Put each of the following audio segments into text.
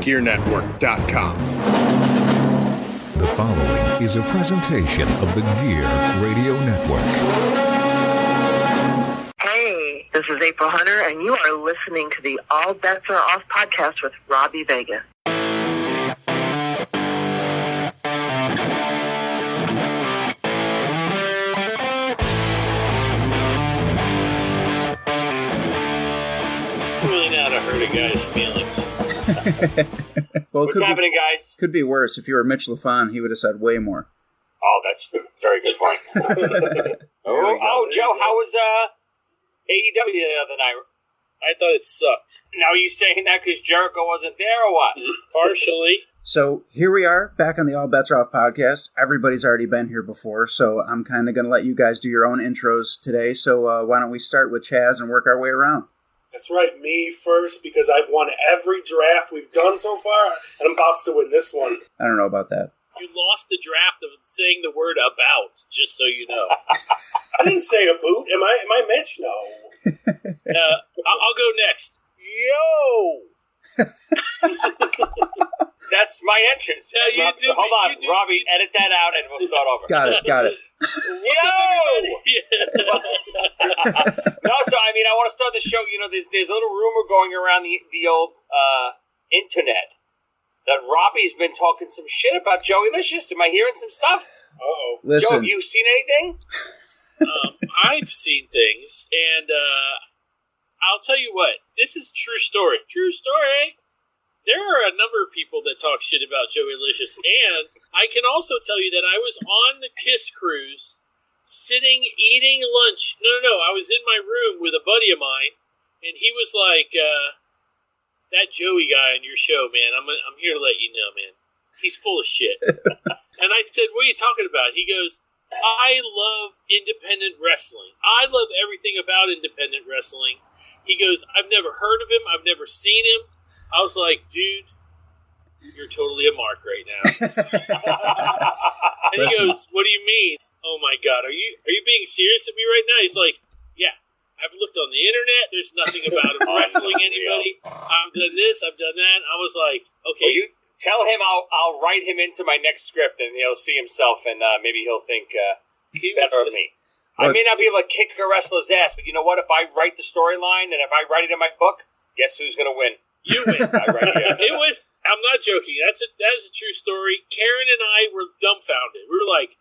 GearNetwork.com. The following is a presentation of the Gear Radio Network. Hey, this is April Hunter, and you are listening to the All Bets Are Off podcast with Robbie Vegas. Really not to hurt a guy's feelings. Well, What's happening, guys? Could be worse. If you were Mitch LaFon, he would have said way more. Oh, that's a very good point. Joe, how was AEW the other night? I thought it sucked. Now, are you saying that because Jericho wasn't there or what? Partially. So here we are, back on the All Bets Are Off podcast. Everybody's already been here before, so I'm kind of going to let you guys do your own intros today. So why don't we start with Chaz and work our way around? That's right, me first, because I've won every draft we've done so far, and I'm about to win this one. I don't know about that. You lost the draft of saying the word about, just so you know. I didn't say a boot. Am I Mitch? No. I'll go next. Yo! That's my entrance. Hold on, Robbie, edit that out and we'll start over. Got it. Yo! No, so, I mean, I want to start the show. You know, there's a little rumor going around the old internet that Robbie's been talking some shit about Joey Licious. Am I hearing some stuff? Uh-oh. Listen. Joe, have you seen anything? I've seen things, and I'll tell you what. This is a true story. True story. There are a number of people that talk shit about Joey Licious, and I can also tell you that I was on the Kiss cruise, sitting, eating lunch. No, I was in my room with a buddy of mine, and he was like, that Joey guy on your show, man, I'm here to let you know, man. He's full of shit. And I said, what are you talking about? He goes, I love independent wrestling. I love everything about independent wrestling. He goes, I've never heard of him. I've never seen him. I was like, dude, you're totally a mark right now. And he goes, what do you mean? Oh my God, are you being serious with me right now? He's like, yeah, I've looked on the internet. There's nothing about him wrestling anybody. I've done this, I've done that. I was like, okay. Well, you tell him I'll write him into my next script and he'll see himself and maybe he'll think better of me. I may not be able to kick a wrestler's ass, but you know what? If I write the storyline and if I write it in my book, guess who's going to win? You win. It was. I'm not joking. That is a true story. Karen and I were dumbfounded. We were like,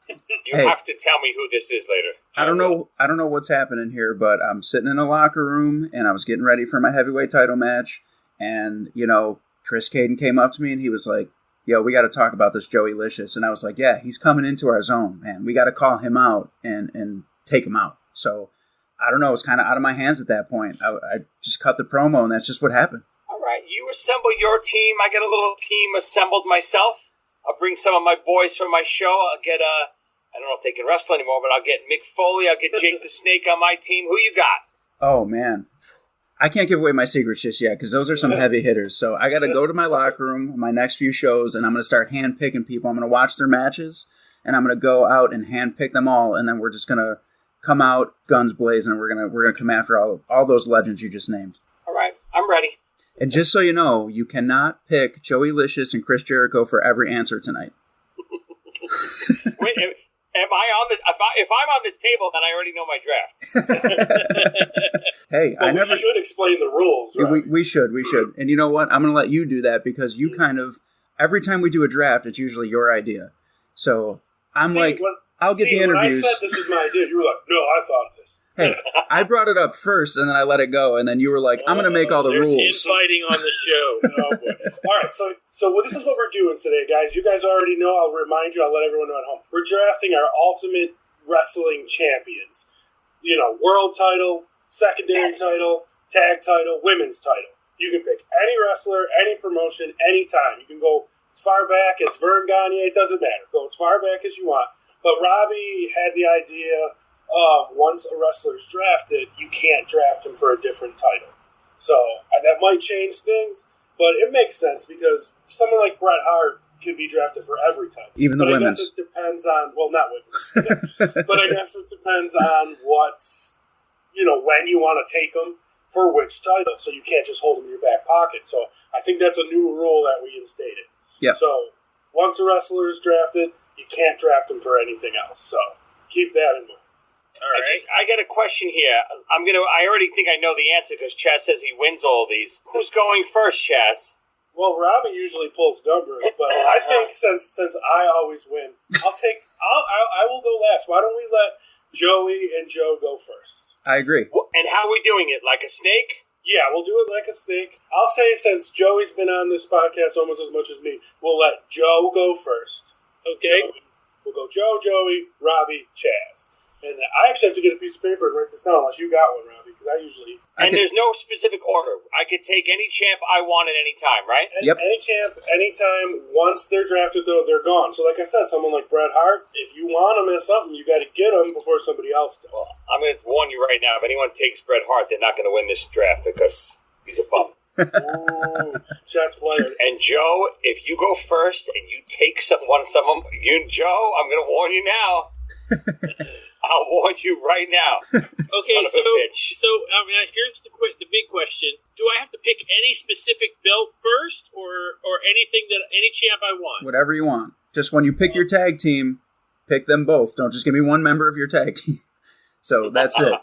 "You have to tell me who this is later." I don't know what's happening here, but I'm sitting in a locker room and I was getting ready for my heavyweight title match, and Chris Caden came up to me and he was like, "Yo, we got to talk about this Joey Licious," and I was like, "Yeah, he's coming into our zone, man. We got to call him out and take him out." So I don't know. It was kind of out of my hands at that point. I just cut the promo, and that's just what happened. Right, you assemble your team. I get a little team assembled myself. I'll bring some of my boys from my show. I'll get I don't know if they can wrestle anymore, but I'll get Mick Foley. I'll get Jake the Snake on my team. Who you got? Oh, man. I can't give away my secrets just yet because those are some heavy hitters. So I got to go to my locker room, my next few shows, and I'm going to start hand-picking people. I'm going to watch their matches, and I'm going to go out and hand-pick them all, and then we're just going to come out guns blazing, and we're gonna come after all those legends you just named. All right, I'm ready. And just so you know, you cannot pick Joey Licious and Chris Jericho for every answer tonight. Wait, am I on the? If I'm on the table, then I already know my draft. Hey, we should explain the rules. Right? We should. And you know what? I'm going to let you do that because you kind of every time we do a draft, it's usually your idea. So I'll get the interviews. When I said this was my idea, you were like, "No, I thought of this." Hey, I brought it up first, and then I let it go, and then you were like, "I'm going to make all the rules." There's infighting on the show. Oh boy! All right, so this is what we're doing today, guys. You guys already know. I'll remind you. I'll let everyone know at home. We're drafting our ultimate wrestling champions. World title, secondary title, tag title, women's title. You can pick any wrestler, any promotion, anytime. You can go as far back as Vern Gagne. It doesn't matter. Go as far back as you want. But Robbie had the idea of once a wrestler's drafted, you can't draft him for a different title. So that might change things, but it makes sense because someone like Bret Hart can be drafted for every title. Even the women's. I guess it depends on, well, not women's, but I guess it depends on what's, when you want to take them. for which title, so you can't just hold them in your back pocket. So I think that's a new rule that we instated. Yeah. So once a wrestler is drafted, you can't draft him for anything else. So keep that in mind. All right. I got a question here. I already think I know the answer because Chaz says he wins all these. Who's going first, Chaz? Well, Robbie usually pulls numbers, but I think since I always win, I will go last. Why don't we let Joey and Joe go first? I agree. And how are we doing it? Like a snake? Yeah, we'll do it like a snake. I'll say since Joey's been on this podcast almost as much as me, we'll let Joe go first. Okay. We'll go Joe, Joey, Robbie, Chaz. And I actually have to get a piece of paper and write this down unless you got one, Robbie, because I usually... There's no specific order. I could take any champ I want at any time, right? Yep. Any champ, anytime. Once they're drafted, though, they're gone. So like I said, someone like Bret Hart, if you want him as something, you got to get him before somebody else does. Well, I'm going to warn you right now, if anyone takes Bret Hart, they're not going to win this draft because he's a bum. Ooh, shots fired. And Joe, if you go first and you take one of them, Joe, I'm going to warn you now. I'll warn you right now. Okay, Son of a bitch. so here's the big question: do I have to pick any specific belt first, or anything that any champ I want? Whatever you want. Just when you pick your tag team, pick them both. Don't just give me one member of your tag team. So that's it. Okay,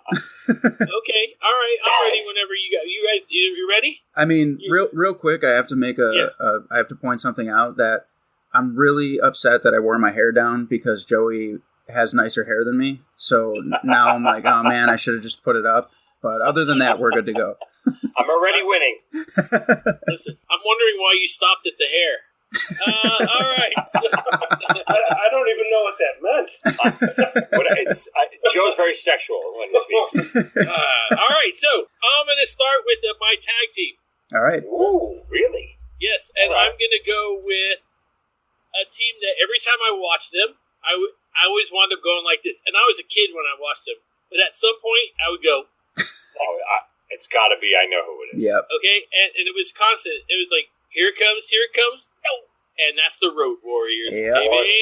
all right, I'm ready whenever you go. You guys, you ready? I mean, real quick, I have to make I have to point something out that I'm really upset that I wore my hair down because Joey has nicer hair than me. So now I'm like, oh man, I should have just put it up. But other than that, we're good to go. I'm already winning. Listen, I'm wondering why you stopped at the hair. All right. So, I don't even know what that meant. Joe's very sexual when he speaks. all right, so I'm going to start with my tag team. All right. Ooh, really? Yes, and All right. I'm going to go with a team that every time I watch them, I always wound up going like this. And I was a kid when I watched them. But at some point, I would go, It's got to be, I know who it is. Yep. okay? And it was constant. It was like, here it comes, no! And that's the Road Warriors, Yep. baby.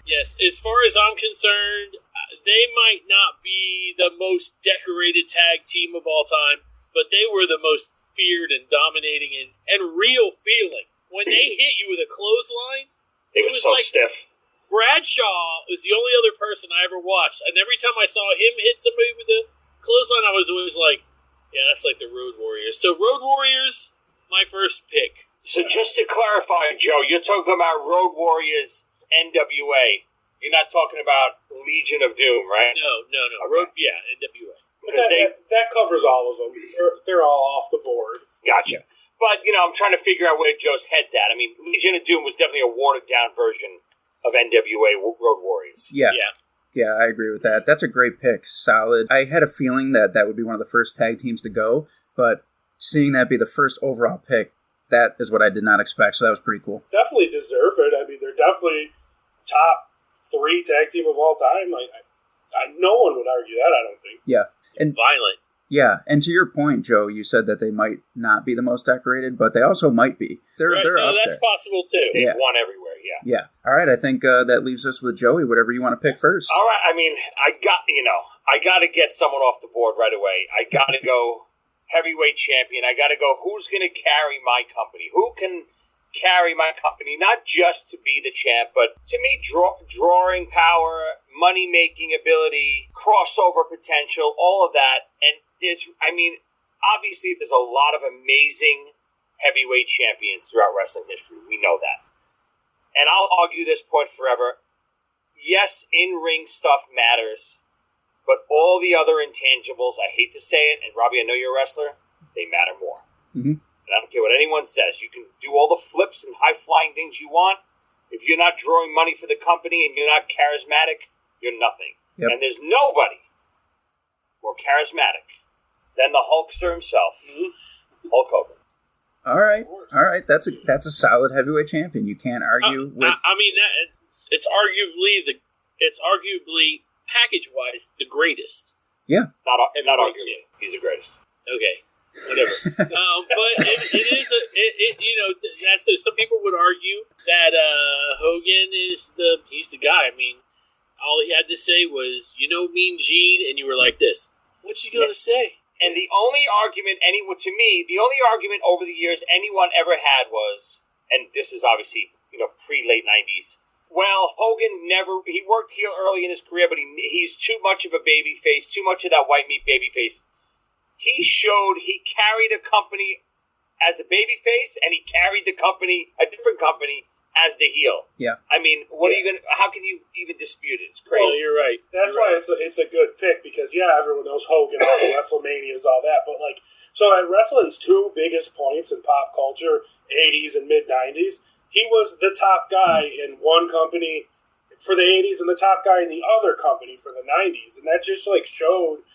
Yes, as far as I'm concerned, they might not be the most decorated tag team of all time, but they were the most feared and dominating and real feeling. When they hit you with a clothesline, They were was so like- stiff. Bradshaw was the only other person I ever watched, and every time I saw him hit somebody with a clothesline, I was always like, yeah, that's like the Road Warriors. So Road Warriors, my first pick. So just to clarify, Joe, you're talking about Road Warriors NWA. You're not talking about Legion of Doom, right? No. Okay. NWA. Because That covers all of them. They're all off the board. Gotcha. But, I'm trying to figure out where Joe's head's at. I mean, Legion of Doom was definitely a watered-down version of NWA Road Warriors. Yeah, I agree with that. That's a great pick. Solid. I had a feeling that would be one of the first tag teams to go, but seeing that be the first overall pick, that is what I did not expect, so that was pretty cool. Definitely deserve it. I mean, they're definitely top 3 tag team of all time. No one would argue that, I don't think. Yeah. And Violent. yeah, and to your point, Joe, you said that they might not be the most decorated, but they also might be. They're up that's there. possible too. They've Yeah. won everywhere, yeah. Yeah. All right, I think that leaves us with Joey. Whatever you want to pick first. All right, I mean, I got to get someone off the board right away. I got to go heavyweight champion. I got to go, who's going to carry my company? Who can carry my company? Not just to be the champ, but to me, drawing power, money-making ability, crossover potential, all of that. And obviously there's a lot of amazing heavyweight champions throughout wrestling history. We know that. And I'll argue this point forever. Yes, in-ring stuff matters, but all the other intangibles, I hate to say it, and Robbie, I know you're a wrestler, they matter more. Mm-hmm. And I don't care what anyone says. You can do all the flips and high-flying things you want. If you're not drawing money for the company and you're not charismatic, you're nothing. Yep. And there's nobody more charismatic than the Hulkster himself, Hulk Hogan. All right. That's a solid heavyweight champion. You can't argue with. I mean, it's arguably package-wise the greatest. Yeah. Not arguably. He's the greatest. Okay, whatever. But that's some people would argue that Hogan he's the guy. I mean, all he had to say was, Mean Gene, and you were like this. What you gonna say? And the only argument the only argument over the years anyone ever had was, and this is obviously, pre-late 90s, well, Hogan he worked heel early in his career, but he's too much of a baby face, too much of that white meat baby face. He carried a company as the baby face, and he carried a different company, as the heel. Yeah. I mean, how can you even dispute it? It's crazy. Well, you're right. That's why it's a good pick, because everyone knows Hogan, all the WrestleManias, all that, but so at wrestling's two biggest points in pop culture, 80s and mid 90s, he was the top guy in one company for the 80s and the top guy in the other company for the 90s, and that just showed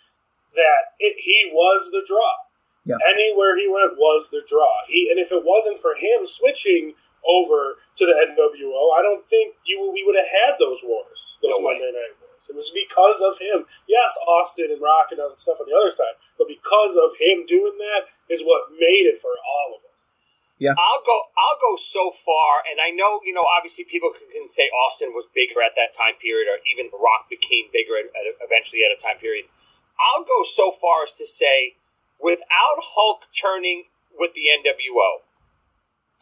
that he was the draw. Yeah. Anywhere he went was the draw. And if it wasn't for him switching over to the NWO, I don't think we would have had those wars, those Monday Night Wars. It was because of him. Yes, Austin and Rock and other stuff on the other side, but because of him doing that is what made it for all of us. Yeah, I'll go so far, and I know obviously people can say Austin was bigger at that time period, or even Rock became bigger eventually at a time period. I'll go so far as to say, without Hulk turning with the NWO,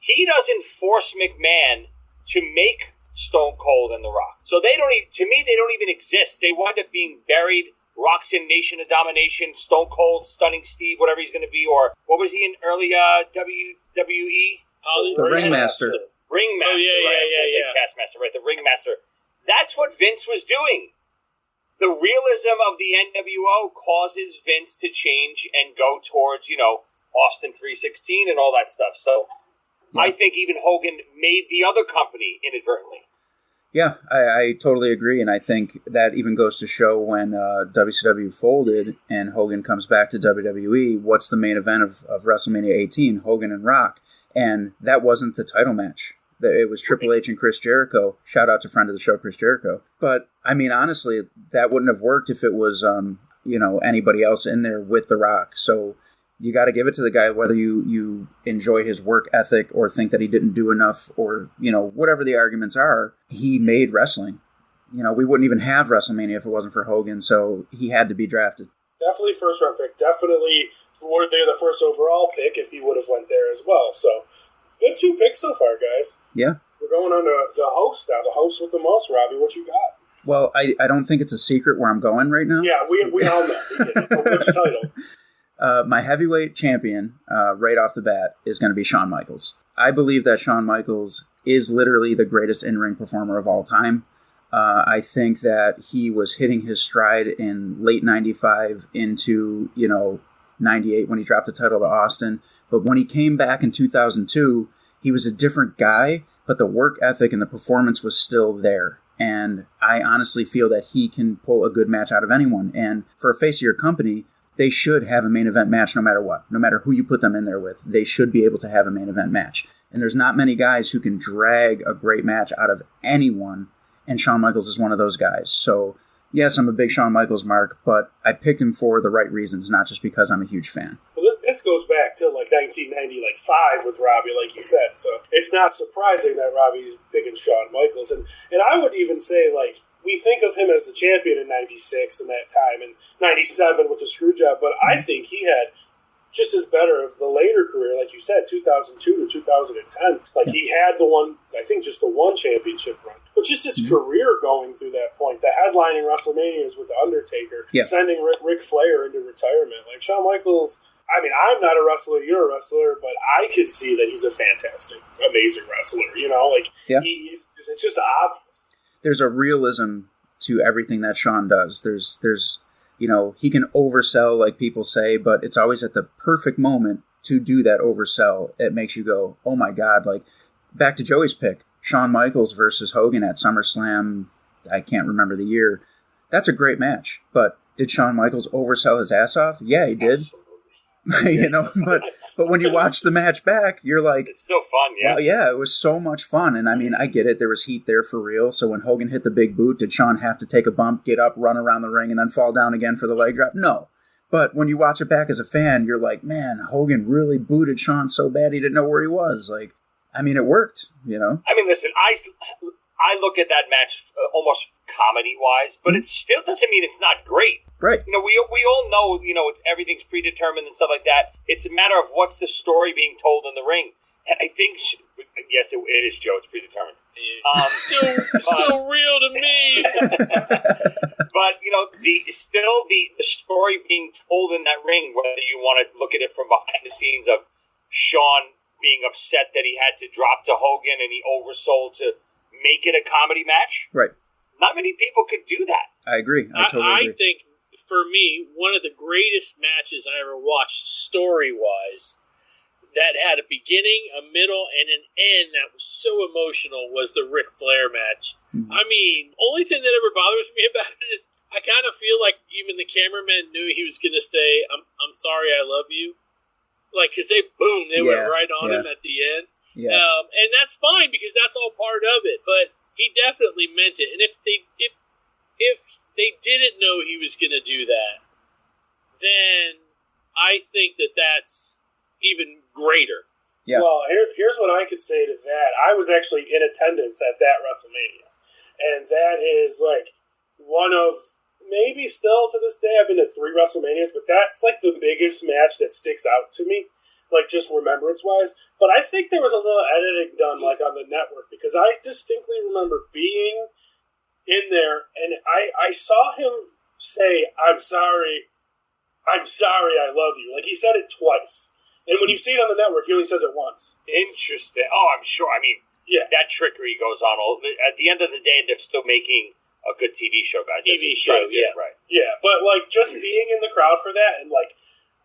he doesn't force McMahon to make Stone Cold and The Rock. So they don't even exist. They wind up being buried. Rock's in Nation of Domination, Stone Cold, Stunning Steve, whatever he's going to be, or what was he in early WWE? The Ringmaster. Ringmaster, yeah. Taskmaster, right? The Ringmaster. That's what Vince was doing. The realism of the NWO causes Vince to change and go towards, Austin 316 and all that stuff. So I think even Hogan made the other company inadvertently. Yeah, I totally agree, and I think that even goes to show when WCW folded and Hogan comes back to WWE, what's the main event of WrestleMania 18? Hogan and Rock, and that wasn't the title match. It was Triple H and Chris Jericho. Shout out to friend of the show, Chris Jericho. But, I mean, honestly, that wouldn't have worked if it was, anybody else in there with The Rock. So you got to give it to the guy, whether you enjoy his work ethic or think that he didn't do enough or, whatever the arguments are, he made wrestling. We wouldn't even have WrestleMania if it wasn't for Hogan, so he had to be drafted. Definitely first round pick. Definitely worthy of the first overall pick if he would have went there as well. So, good 2 picks so far, guys. Yeah. We're going on to the host now. The host with the most, Robbie. What you got? Well, I don't think it's a secret where I'm going right now. Yeah, we all know. Which title? My heavyweight champion, right off the bat, is going to be Shawn Michaels. I believe that Shawn Michaels is literally the greatest in-ring performer of all time. I think that he was hitting his stride in late 95 into, 98 when he dropped the title to Austin. But when he came back in 2002, he was a different guy, but the work ethic and the performance was still there. And I honestly feel that he can pull a good match out of anyone. And for a face of your company, they should have a main event match no matter what. No matter who you put them in there with, they should be able to have a main event match. And there's not many guys who can drag a great match out of anyone, and Shawn Michaels is one of those guys. So, yes, I'm a big Shawn Michaels mark, but I picked him for the right reasons, not just because I'm a huge fan. Well, this goes back to 1995 with Robbie, like you said. So it's not surprising that Robbie's picking Shawn Michaels. And I would even say, we think of him as the champion in 96 and that time, and 97 with the screw job, but I think he had just as better of the later career, like you said, 2002 to 2010. He had just the one championship run. But just his career going through that point, the headlining WrestleManias with The Undertaker, sending Ric Flair into retirement. Shawn Michaels, I mean, I'm not a wrestler, you're a wrestler, but I could see that he's a fantastic, amazing wrestler. It's just obvious. There's a realism to everything that Shawn does. There's he can oversell, like people say, but it's always at the perfect moment to do that oversell. It makes you go, oh my God. Back to Joey's pick, Shawn Michaels versus Hogan at SummerSlam, I can't remember the year. That's a great match, but did Shawn Michaels oversell his ass off? Yeah, he did. But when you watch the match back, you're like, it's still fun, yeah. Well, yeah, it was so much fun. And I mean, I get it. There was heat there for real. So when Hogan hit the big boot, did Shawn have to take a bump, get up, run around the ring, and then fall down again for the leg drop? No. But when you watch it back as a fan, you're like, man, Hogan really booted Shawn so bad he didn't know where he was. It worked, I mean, listen, I look at that match almost comedy-wise, but it still doesn't mean it's not great. Right. You know, we all know, you know, everything's predetermined and stuff like that. It's a matter of what's the story being told in the ring. And I think, yes, it is, Joe. It's predetermined. Still real to me. But, you know, the story being told in that ring, whether you want to look at it from behind the scenes of Shawn being upset that he had to drop to Hogan and he oversold to make it a comedy match. Right. Not many people could do that. I agree. I totally agree. I think, for me, one of the greatest matches I ever watched story-wise that had a beginning, a middle, and an end that was so emotional was the Ric Flair match. Mm-hmm. I mean, only thing that ever bothers me about it is I kind of feel like even the cameraman knew he was going to say, I'm sorry, I love you. Like, because they went right on him at the end. Yeah. And that's fine because that's all part of it. But he definitely meant it. And if they didn't know he was going to do that, then I think that's even greater. Yeah. Well, here's what I could say to that. I was actually in attendance at that WrestleMania. And that is like one of, maybe still to this day, I've been to 3 WrestleManias, but that's like the biggest match that sticks out to me. Like, just remembrance-wise. But I think there was a little editing done, like, on the network, because I distinctly remember being in there, and I saw him say, I'm sorry, I love you. Like, he said it twice. And when you see it on the network, he only says it once. Interesting. Oh, I'm sure. I mean, that trickery goes on. At the end of the day, they're still making a good TV show, guys. TV show, yeah. Right. Yeah, but, like, just being in the crowd for that, and, like,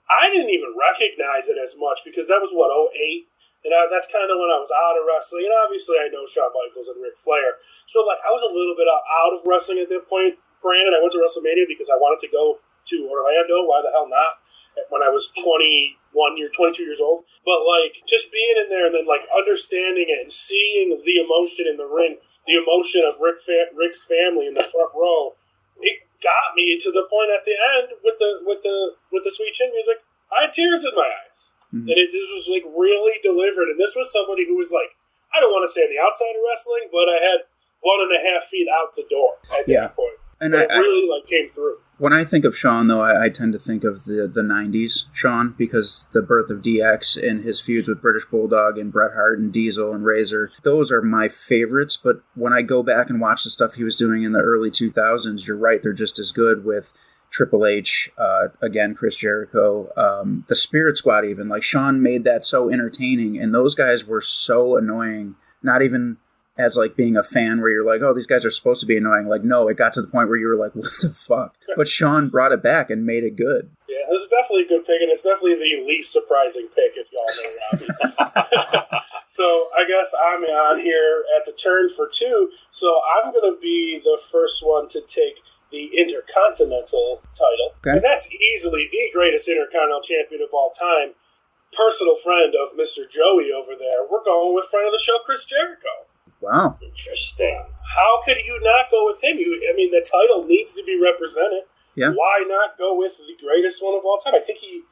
I didn't even recognize it as much because that was, 2008? And that's kind of when I was out of wrestling. And obviously I know Shawn Michaels and Ric Flair. So, like, I was a little bit out of wrestling at that point. Granted, I went to WrestleMania because I wanted to go to Orlando. Why the hell not? When I was 22 years old. But, like, just being in there and then, like, understanding it and seeing the emotion in the ring, the emotion of Ric's family in the front row, it got me to the point at the end with the sweet chin music. I had tears in my eyes, and this was like really delivered. And this was somebody who was like, I don't want to say on the outside of wrestling, but I had 1.5 feet out the door at that point, and it really like came through. When I think of Shawn, though, I tend to think of the 90s Shawn, because the birth of DX and his feuds with British Bulldog and Bret Hart and Diesel and Razor, those are my favorites. But when I go back and watch the stuff he was doing in the early 2000s, you're right, they're just as good with Triple H, again, Chris Jericho, the Spirit Squad even. Like, Shawn made that so entertaining, and those guys were so annoying, not even as, like, being a fan where you're like, oh, these guys are supposed to be annoying. Like, no, it got to the point where you were like, what the fuck? But Shawn brought it back and made it good. Yeah, it was definitely a good pick, and it's definitely the least surprising pick, if y'all know Rowdy. So I guess I'm on here at the turn for 2, so I'm going to be the first one to take the Intercontinental title. Okay. And that's easily the greatest Intercontinental champion of all time. Personal friend of Mr. Joey over there. We're going with friend of the show, Chris Jericho. Wow. Interesting. How could you not go with him? I mean, the title needs to be represented. Yeah. Why not go with the greatest one of all time? I think he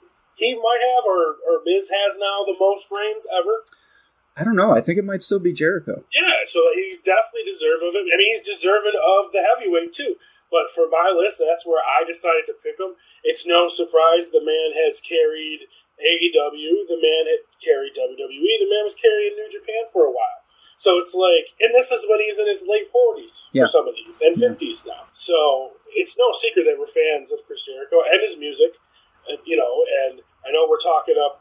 might have, or Miz has now, the most reigns ever. I don't know. I think it might still be Jericho. Yeah, so he's definitely deserving of it. I mean, he's deserving of the heavyweight, too. But for my list, that's where I decided to pick him. It's no surprise the man has carried AEW. The man had carried WWE. The man was carrying New Japan for a while. So it's like, and this is when he's in his late 40s for some of these, and 50s now. So it's no secret that we're fans of Chris Jericho and his music, and, and I know we're talking up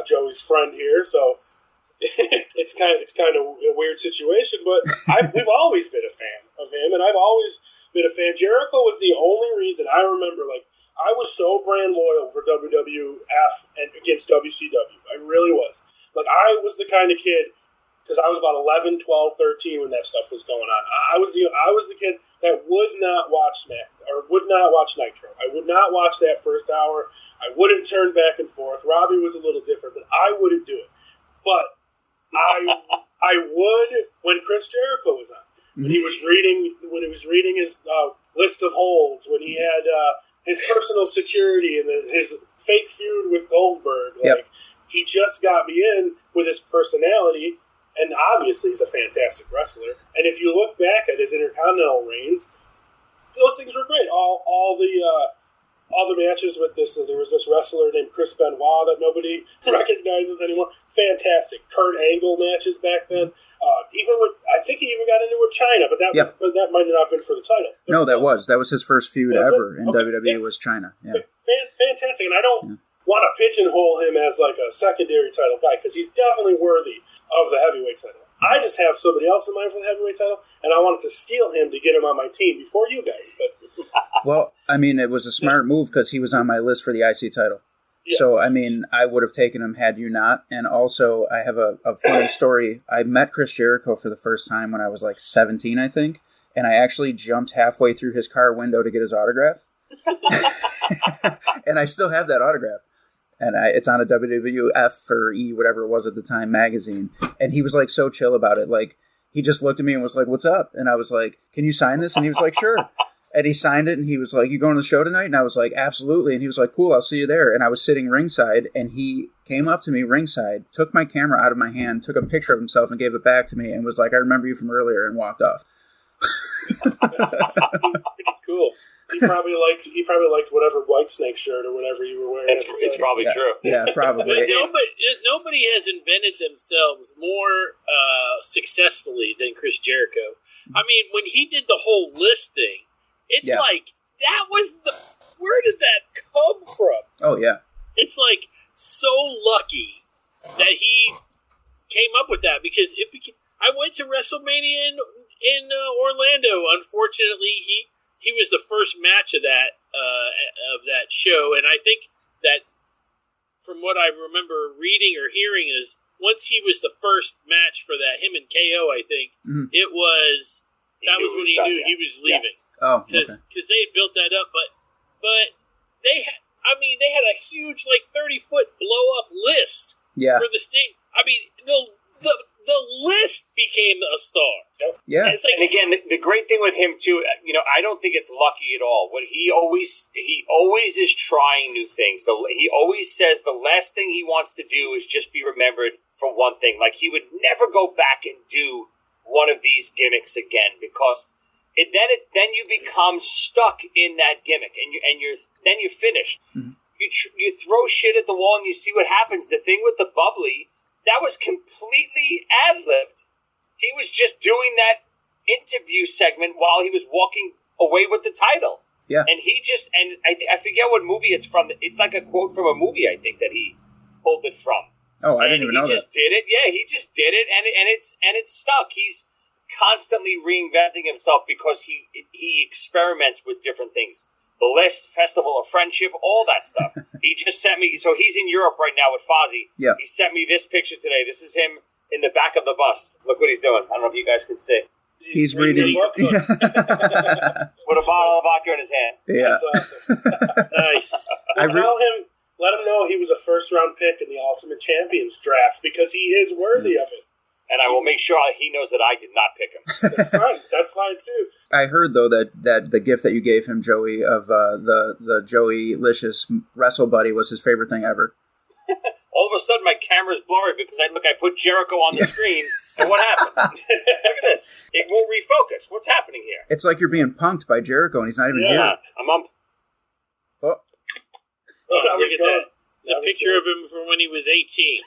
Joey's friend here, so it's kind of a weird situation, but we've always been a fan of him, and I've always been a fan. Jericho was the only reason I remember, like, I was so brand loyal for WWF and against WCW. I really was. Like, I was the kind of kid, because I was about 11, 12, 13 when that stuff was going on. I was the kid that would not watch would not watch Nitro. I would not watch that first hour. I wouldn't turn back and forth. Robbie was a little different, but I wouldn't do it. But I would when Chris Jericho was on. When he was reading his list of holds, when he had his personal security and his fake feud with Goldberg, like he just got me in with his personality. And obviously, he's a fantastic wrestler. And if you look back at his Intercontinental reigns, those things were great. All the matches with this, there was this wrestler named Chris Benoit that nobody recognizes anymore. Fantastic. Kurt Angle matches back then. I think he even got into with China, but that might not have been for the title. But no, still, that was his first feud ever in WWE was China. Yeah. Fantastic. And I don't want to pigeonhole him as like a secondary title guy because he's definitely worthy of the heavyweight title. I just have somebody else in mind for the heavyweight title, and I wanted to steal him to get him on my team before you guys. But well, I mean, it was a smart move because he was on my list for the IC title. Yeah. So, I mean, I would have taken him had you not. And also, I have a funny story. I met Chris Jericho for the first time when I was like 17, I think, and I actually jumped halfway through his car window to get his autograph. And I still have that autograph. And it's on a WWF or E, whatever it was at the time, magazine. And he was like so chill about it. Like, he just looked at me and was like, "What's up?" And I was like, "Can you sign this?" And he was like, "Sure." And he signed it and he was like, "You going to the show tonight?" And I was like, "Absolutely." And he was like, "Cool, I'll see you there." And I was sitting ringside and he came up to me ringside, took my camera out of my hand, took a picture of himself and gave it back to me and was like, "I remember you from earlier," and walked off. That's pretty cool. He probably liked whatever Whitesnake shirt or whatever you were wearing. It's probably true. Yeah, probably. Nobody has invented themselves more successfully than Chris Jericho. I mean, when he did the whole list thing, it's like, that was where did that come from? Oh, yeah. It's like so lucky that he came up with that because I went to WrestleMania in Orlando. Unfortunately, he was the first match of that show, and I think that from what I remember reading or hearing is once he was the first match for that, him and KO, I think it was when he knew he was leaving. Yeah. Oh, because they had built that up, but they had a huge 30-foot blow up list for the state. I mean the list became a star. Yeah. And again, the great thing with him too, I don't think it's lucky at all. What he always is trying new things. He always says the last thing he wants to do is just be remembered for one thing. Like he would never go back and do one of these gimmicks again because then you become stuck in that gimmick and you're finished. Mm-hmm. You throw shit at the wall and you see what happens. The thing with the bubbly. That was completely ad-libbed. He was just doing that interview segment while he was walking away with the title. Yeah. And I forget what movie it's from. It's like a quote from a movie, I think, that he pulled it from. Oh, I didn't even know that. He just did it. Yeah, he just did it, and it's stuck. He's constantly reinventing himself because he experiments with different things. The List, Festival of Friendship, all that stuff. He just sent me, so he's in Europe right now with Fozzy. Yeah. He sent me this picture today. This is him in the back of the bus. Look what he's doing. I don't know if you guys can see. He's reading. With a bottle of vodka in his hand. Yeah. That's awesome. Nice. Let him know he was a first-round pick in the Ultimate Champions draft because he is worthy of it. And I will make sure he knows that I did not pick him. That's fine. That's fine, too. I heard, though, that the gift that you gave him, Joey, of the Joey Licious Wrestle Buddy was his favorite thing ever. All of a sudden, my camera's blurry because I put Jericho on the screen, and what happened? Look at this. It won't refocus. What's happening here? It's like you're being punked by Jericho, and he's not even here. Yeah, I'm up. Oh, look at that. It's a picture of him from when he was 18.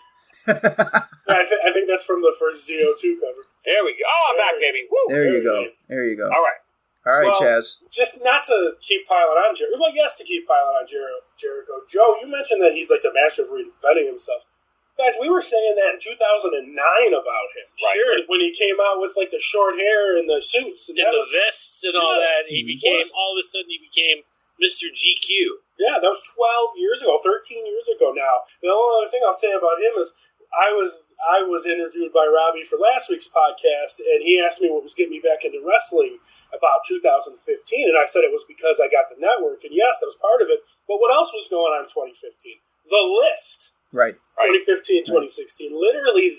I think that's from the first ZO2 cover. There we go. Oh, I'm back, baby. Woo. There you go. There you go. All right. Well, Chaz. Just not to keep piling on Jericho. Well, yes, to keep piling on Jericho. Joe, you mentioned that he's like the master of reinventing himself. Guys, we were saying that in 2009 about him. Right. Sure. When he came out with like the short hair and the suits. And the vests and all that. All of a sudden he became Mr. GQ. Yeah, that was 12 years ago, 13 years ago now. The only other thing I'll say about him is I was interviewed by Robbie for last week's podcast, and he asked me what was getting me back into wrestling about 2015, and I said it was because I got the network, and yes, that was part of it. But what else was going on in 2015? The List. Right. 2015, 2016. Literally,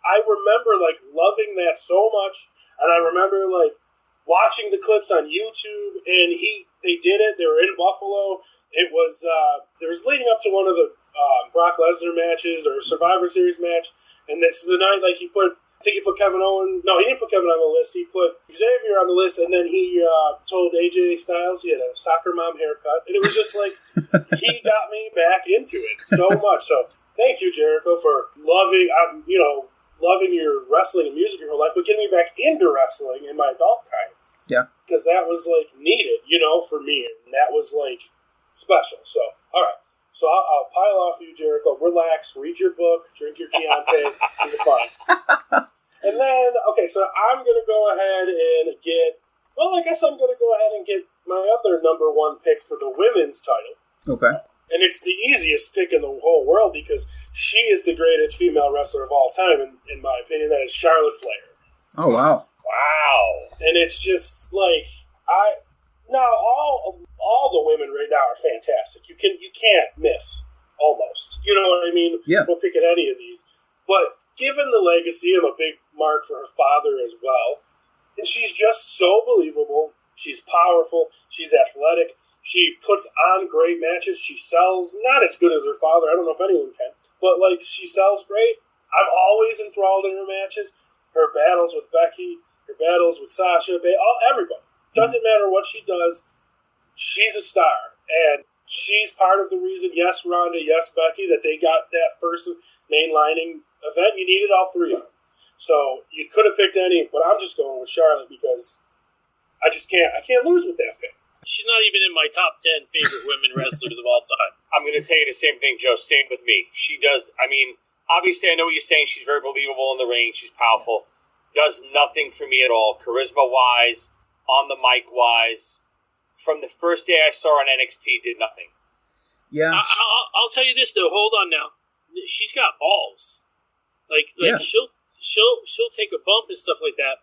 I remember like loving that so much, and I remember like watching the clips on YouTube, and they did it. They were in Buffalo. It was leading up to one of the Brock Lesnar matches or Survivor Series match, and that's the night like he put. I think he put Kevin Owens. No, he didn't put Kevin on the list. He put Xavier on the list, and then he told AJ Styles he had a soccer mom haircut, and it was just like he got me back into it so much. So thank you, Jericho, for loving your wrestling and music your whole life, but getting me back into wrestling in my adult time. Yeah, because that was like needed, for me, and that was like special. So all right. So I'll pile off you, Jericho. Relax, read your book, drink your Chianti, and the fun. And then, okay, so I'm going to go ahead and get my other number one pick for the women's title. Okay. And it's the easiest pick in the whole world because she is the greatest female wrestler of all time, in my opinion. That is Charlotte Flair. Oh, wow. Wow. And it's just like, all the women right now are fantastic. You can't miss, almost. You know what I mean? Yeah. We'll pick at any of these. But given the legacy, I'm a big mark for her father as well. And she's just so believable. She's powerful. She's athletic. She puts on great matches. She sells not as good as her father. I don't know if anyone can. But, she sells great. I'm always enthralled in her matches. Her battles with Becky, her battles with Sasha, everybody. Doesn't matter what she does. She's a star, and she's part of the reason, yes, Ronda, yes, Becky, that they got that first mainlining event. You needed all three of them. So you could have picked any, but I'm just going with Charlotte because I can't lose with that pick. She's not even in my top 10 favorite women wrestlers of all time. I'm going to tell you the same thing, Joe. Same with me. She does, obviously I know what you're saying. She's very believable in the ring. She's powerful. Does nothing for me at all. Charisma-wise, on the mic-wise. From the first day I saw her on NXT, did nothing. Yeah. I'll tell you this though. Hold on now. She's got balls. Yeah. She'll take a bump and stuff like that.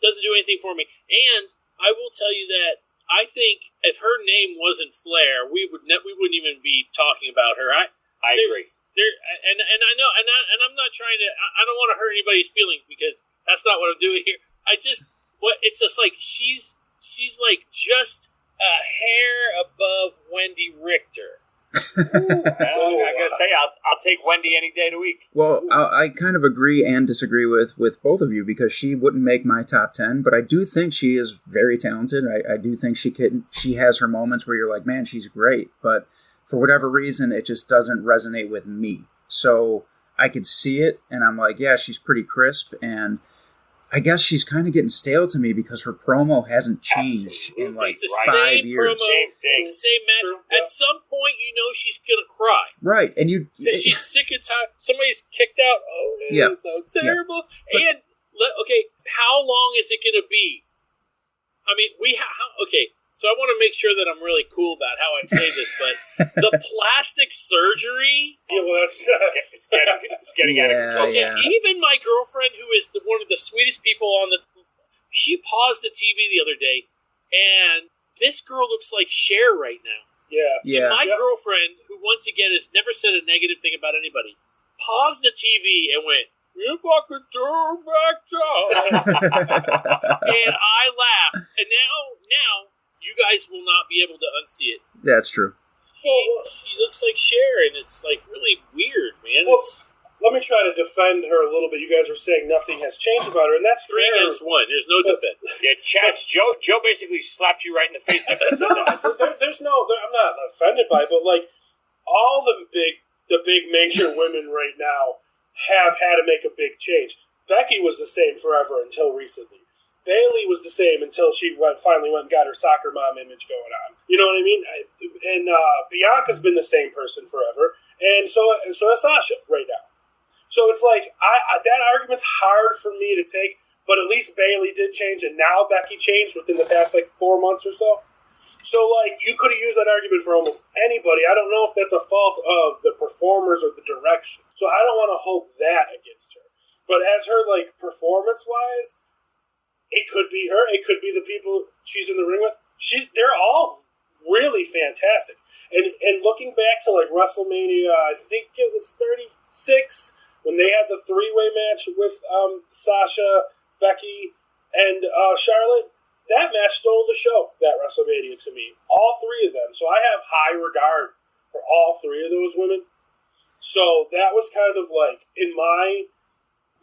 Doesn't do anything for me. And I will tell you that I think if her name wasn't Flair, we wouldn't even be talking about her. I agree. And I know, and I'm not trying to. I don't want to hurt anybody's feelings because that's not what I'm doing here. It's just like she's like just a hair above Wendy Richter. I gotta tell you, I'll take Wendy any day of the week. Well, I kind of agree and disagree with both of you because she wouldn't make my top 10, but I do think she is very talented. I do think she has her moments where you're like, man, she's great, but for whatever reason, it just doesn't resonate with me. So I could see it, and I'm like, yeah, she's pretty crisp, and I guess she's kind of getting stale to me because her promo hasn't changed in like 5 years. Same thing. It's the same match. True. At some point, she's gonna cry. Right, and because she's sick and tired. Somebody's kicked out. Oh, yeah, it's so terrible. Yeah. How long is it gonna be? Okay. So I want to make sure that I'm really cool about how I say this, but the plastic surgery. Yeah, well, that's it's getting out of control. Okay, yeah. even my girlfriend, who is one of the sweetest people she paused the TV the other day, and this girl looks like Cher right now. Yeah. And my girlfriend, who once again has never said a negative thing about anybody, paused the TV and went, "If I could turn back time," and I laughed. And now. You guys will not be able to unsee it. That's true. She looks like Cher, and it's like really weird, man. Well, let me try to defend her a little bit. You guys are saying nothing has changed about her, and that's 3 fair. against 1. There's no defense. Yeah, Chats, Joe basically slapped you right in the face. I'm not offended by it, but all the big major women right now have had to make a big change. Becky was the same forever until recently. Bayley was the same until she finally went and got her soccer mom image going on. You know what I mean? And Bianca's been the same person forever, and so has Sasha right now. So it's like that argument's hard for me to take, but at least Bayley did change, and now Becky changed within the past 4 months or so. So you could have used that argument for almost anybody. I don't know if that's a fault of the performers or the direction. So I don't want to hold that against her. But as her performance-wise, it could be her. It could be the people she's in the ring with. They're all really fantastic. And looking back to WrestleMania, I think it was 36 when they had the 3-way match with Sasha, Becky, and Charlotte. That match stole the show. That WrestleMania to me, all 3 of them. So I have high regard for all 3 of those women. So that was kind of like, in my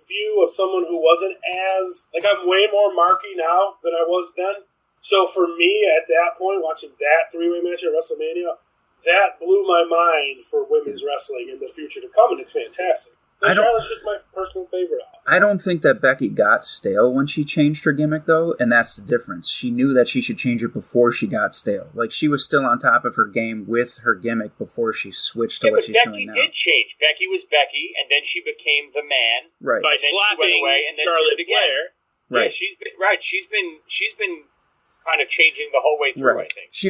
view of someone who wasn't as, like, I'm way more marky now than I was then. So for me, at that point, watching that three-way match at WrestleMania, that blew my mind for women's wrestling in the future to come, and it's fantastic. And Charlotte's just my personal favorite. I don't think that Becky got stale when she changed her gimmick, though, and that's the difference. She knew that she should change it before she got stale. Like, she was still on top of her game with her gimmick before she switched to what she's doing now. Becky did change. Becky was Becky, and then she became the man. Right. By slapping Charlotte Flair. Right. Yeah, she's been kind of changing the whole way through, right. I think. She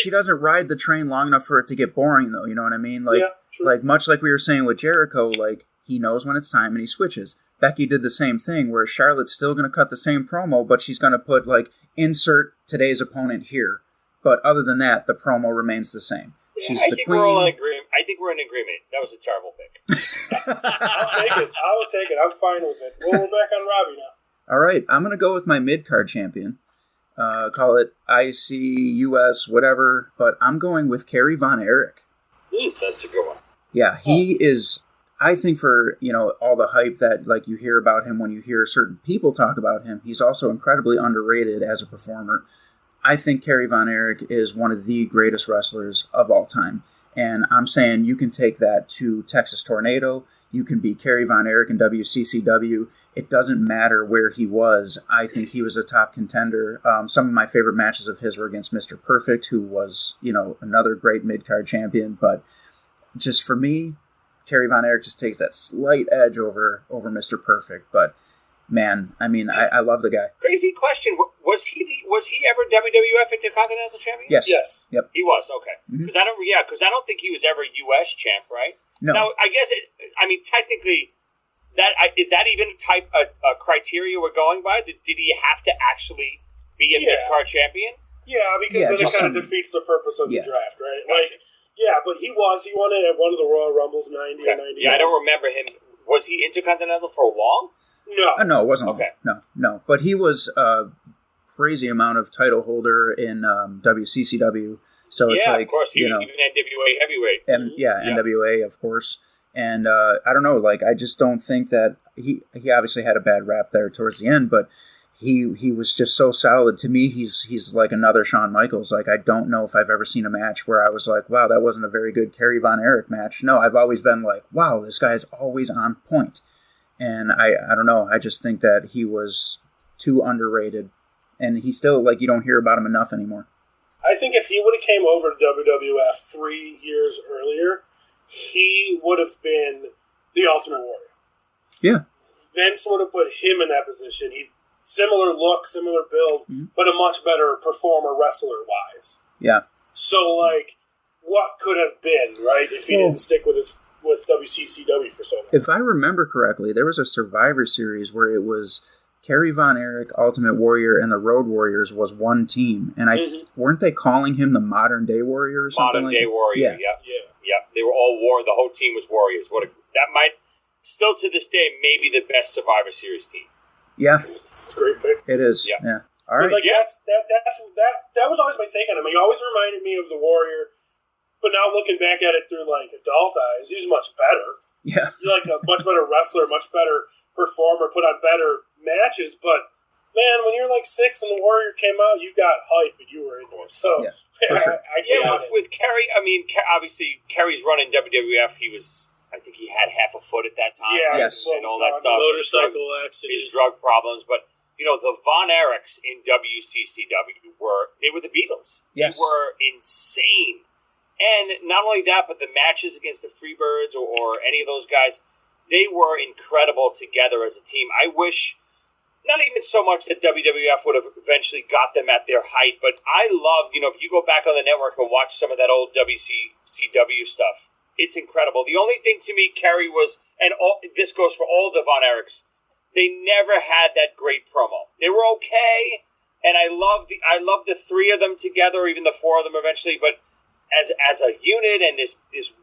doesn't ride the train long enough for it to get boring, though, you know what I mean? Like, yeah, true. Like much like we were saying with Jericho, like, he knows when it's time and he switches. Becky did the same thing, where Charlotte's still going to cut the same promo, but she's going to put, like, insert today's opponent here. But other than that, the promo remains the same. She's I the think queen. we're all in agreement. I think we're in agreement. That was a terrible pick. I'll take it. I will take it. I'm fine with it. Well, we're back on Robbie now. All right, I'm going to go with my mid-card champion. Call it IC, US, whatever. But I'm going with Kerry Von Erich. That's a good one. Yeah, he is... I think for, you know, all the hype that, like, you hear about him when you hear certain people talk about him, he's also incredibly underrated as a performer. I think Kerry Von Erich is one of the greatest wrestlers of all time. And I'm saying you can take that to Texas Tornado. You can be Kerry Von Erich in WCCW. It doesn't matter where he was. I think he was a top contender. Some of my favorite matches of his were against Mr. Perfect, who was, you know, another great mid-card champion. But just for me, Kerry Von Erich just takes that slight edge over Mr. Perfect, but man, I mean, I love the guy. Crazy question: was he ever WWF Intercontinental Champion? Yes. Yep. He was. Okay. Because I don't think he was ever US champ, right? No. Now I guess technically, is that even a criteria we're going by? Did he have to actually be a mid-card champion? Yeah, because then it kind of defeats the purpose of the draft, right? Gotcha. Like. Yeah, but he won it at one of the Royal Rumbles, 90 or 91. Yeah, I don't remember him. Was he Intercontinental for long? No. No, it wasn't okay. long. No. But he was a crazy amount of title holder in WCCW. So it's like, of course. He was even NWA heavyweight. NWA, of course. And I don't know, like, I just don't think that he obviously had a bad rap there towards the end, but he was just so solid. To me, he's like another Shawn Michaels. Like, I don't know if I've ever seen a match where I was like, wow, that wasn't a very good Kerry Von Erich match. No, I've always been like, wow, this guy's always on point. And I don't know, I just think that he was too underrated. And he still, like, you don't hear about him enough anymore. I think if he would have came over to WWF 3 years earlier, he would have been the Ultimate Warrior. Yeah. Vince would have put him in that position. Similar look, similar build, but a much better performer, wrestler-wise. Yeah. So, like, what could have been, right, if he didn't stick with WCCW for so long? If I remember correctly, there was a Survivor Series where it was Kerry Von Erich, Ultimate Warrior, and the Road Warriors was one team. And weren't they calling him the Modern Day Warrior or something Modern Day Warrior, yeah. They were all the whole team was Warriors. That might, still to this day, maybe the best Survivor Series team. Yeah, it's a great pick. It is. Yeah. All right. Like that was always my take on him. He always reminded me of the Warrior, but now looking back at it through like adult eyes, he's much better. Yeah, you're like a much better wrestler, much better performer, put on better matches. But man, when you're like 6 and the Warrior came out, you got hype and you were into it. So sure. With Kerry, I mean, obviously Kerry's run in WWF, he was. I think he had half a foot at that time. Yeah, and all that stuff. Motorcycle accident. His drug problems. But, you know, the Von Erichs in WCCW were the Beatles. Yes. They were insane. And not only that, but the matches against the Freebirds or any of those guys, they were incredible together as a team. I wish, not even so much that WWF would have eventually got them at their height, but I love, you know, if you go back on the network and watch some of that old WCCW stuff, it's incredible. The only thing to me, Kerry, was, and this goes for all the Von Erichs, they never had that great promo. They were okay, and I love the 3 of them together, or even the 4 of them eventually. But as a unit and this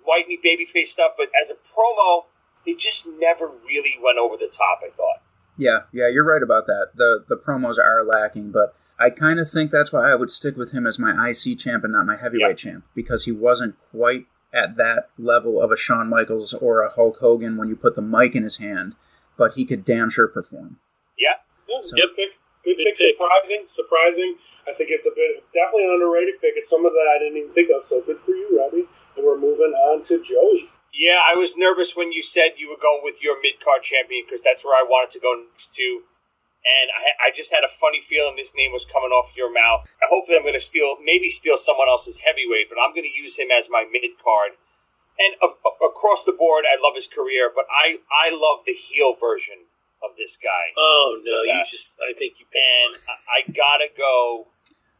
white meat babyface stuff, but as a promo, they just never really went over the top. I thought. Yeah, you're right about that. The promos are lacking, but I kind of think that's why I would stick with him as my IC champ and not my heavyweight champ, because he wasn't quite at that level of a Shawn Michaels or a Hulk Hogan when you put the mic in his hand, but he could damn sure perform. Yeah. So. Good pick. Good pick. Surprising. I think it's definitely an underrated pick. It's someone that I didn't even think of, so good for you, Roddy. And we're moving on to Joey. Yeah, I was nervous when you said you were going with your mid-card champion because that's where I wanted to go next to. And I just had a funny feeling this name was coming off your mouth. Hopefully I'm going to steal someone else's heavyweight, but I'm going to use him as my mid-card. And across the board, I love his career, but I love the heel version of this guy. Oh, no, I think you picked And I got to go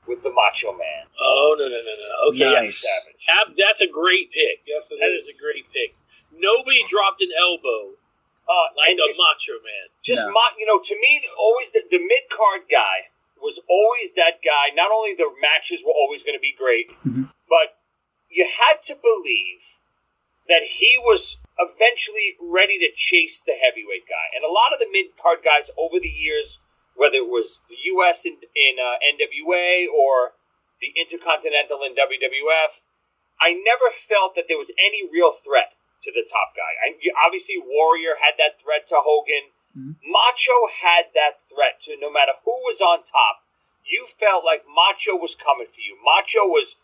with the Macho Man. Oh, no. Okay, nice. Savage. That's a great pick. Yes, That is a great pick. Nobody dropped an elbow like a Macho Man. To me, always the mid-card guy was always that guy. Not only the matches were always going to be great, but you had to believe that he was eventually ready to chase the heavyweight guy. And a lot of the mid-card guys over the years, whether it was the U.S. in NWA or the Intercontinental in WWF, I never felt that there was any real threat to the top guy. Obviously, Warrior had that threat to Hogan. Macho had that threat to no matter who was on top. You felt like Macho was coming for you. Macho was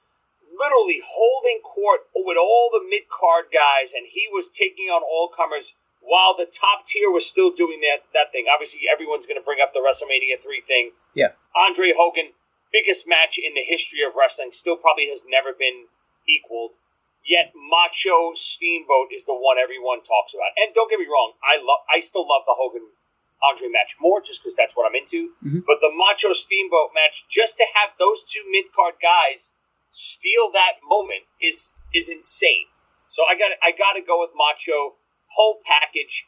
literally holding court with all the mid-card guys, and he was taking on all comers while the top tier was still doing that thing. Obviously, everyone's going to bring up the WrestleMania 3 thing. Yeah. Andre Hogan, biggest match in the history of wrestling, still probably has never been equaled. Yet Macho Steamboat is the one everyone talks about. And don't get me wrong, I still love the Hogan-Andre match more just because that's what I'm into. But the Macho Steamboat match, just to have those two mid-card guys steal that moment is insane. So I got to go with Macho. Whole package,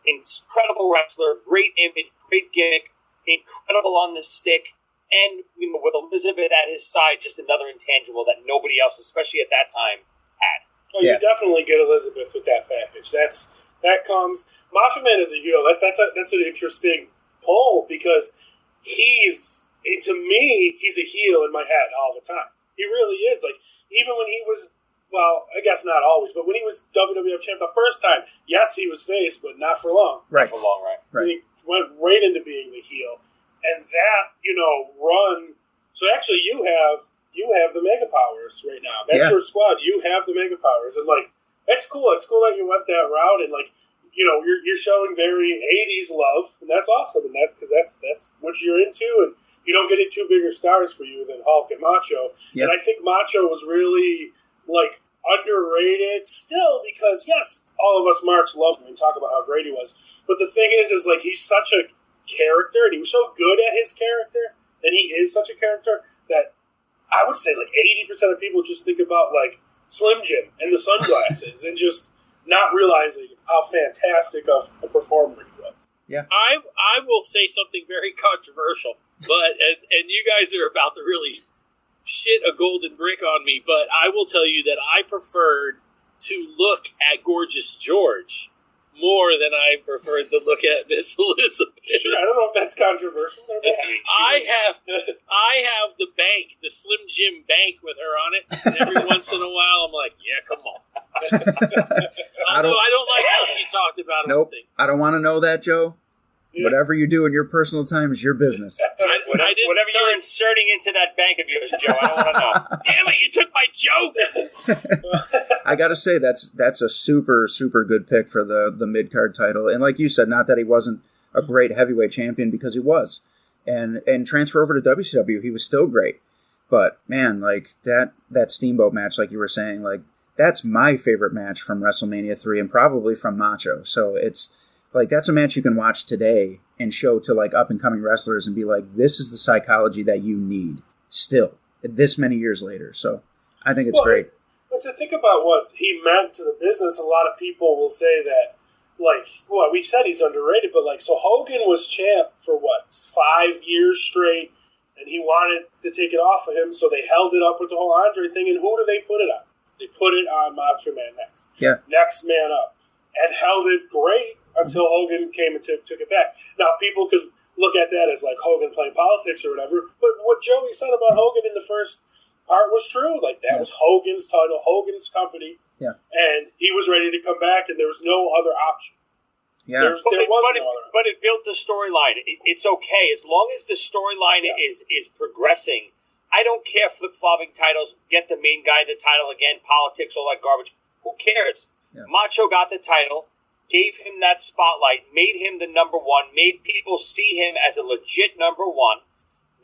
incredible wrestler, great image, great gimmick, incredible on the stick, and with Elizabeth at his side, just another intangible that nobody else, especially at that time, had. Oh, you definitely get Elizabeth with that package. That comes. Macho Man is a heel. That's an interesting poll because to me he's a heel in my head all the time. He really is. Like even when he was. Well, I guess not always, but when he was WWF champ the first time, yes, he was face, but not for long. Right. Not for long, right. He went right into being the heel. And that, run. So actually, you have the Mega Powers right now. That's your squad. You have the Mega Powers. And, that's cool. It's cool that you went that route. And, you're showing very 80s love. And that's awesome. And because that's what you're into. And you don't get two bigger stars for you than Hulk and Macho. Yep. And I think Macho was really... underrated still because, yes, all of us marks loved him and talk about how great he was. But the thing is he's such a character and he was so good at his character and he is such a character that I would say 80% of people just think about Slim Jim and the sunglasses and just not realizing how fantastic of a performer he was. Yeah. I will say something very controversial, but and you guys are about to really shit a golden brick on me, but I will tell you that I preferred to look at Gorgeous George more than I preferred to look at Miss Elizabeth. Sure, I don't know if that's controversial. I have the bank, the Slim Jim bank with her on it, and every once in a while I'm like, yeah, come on. I don't like how she talked about it. Nope, I don't want to know that, Joe. Yeah. Whatever you do in your personal time is your business. Whatever you're inserting into that bank of yours, Joe, I don't want to know. Damn it, you took my joke! I gotta say, that's a super, super good pick for the mid-card title. And like you said, not that he wasn't a great heavyweight champion, because he was. And transfer over to WCW, he was still great. But, man, that Steamboat match, like you were saying, that's my favorite match from WrestleMania 3 and probably from Macho. So it's... that's a match you can watch today and show to, up-and-coming wrestlers and be like, this is the psychology that you need still, this many years later. So I think it's great. But to think about what he meant to the business, a lot of people will say that, we said he's underrated, but, so Hogan was champ for, 5 years straight, and he wanted to take it off of him, so they held it up with the whole Andre thing, and who do they put it on? They put it on Macho Man next. Yeah. Next man up. And held it great until Hogan came and took it back. Now, people could look at that as Hogan playing politics or whatever, but what Joey said about Hogan in the first part was true. That was Hogan's title, Hogan's company. Yeah. And he was ready to come back, and there was no other option. Yeah. But it built the storyline. It's okay. As long as the storyline is progressing, I don't care flip-flopping titles, get the main guy the title again, politics, all that garbage. Who cares? Yeah. Macho got the title, gave him that spotlight, made him the number one, made people see him as a legit number one.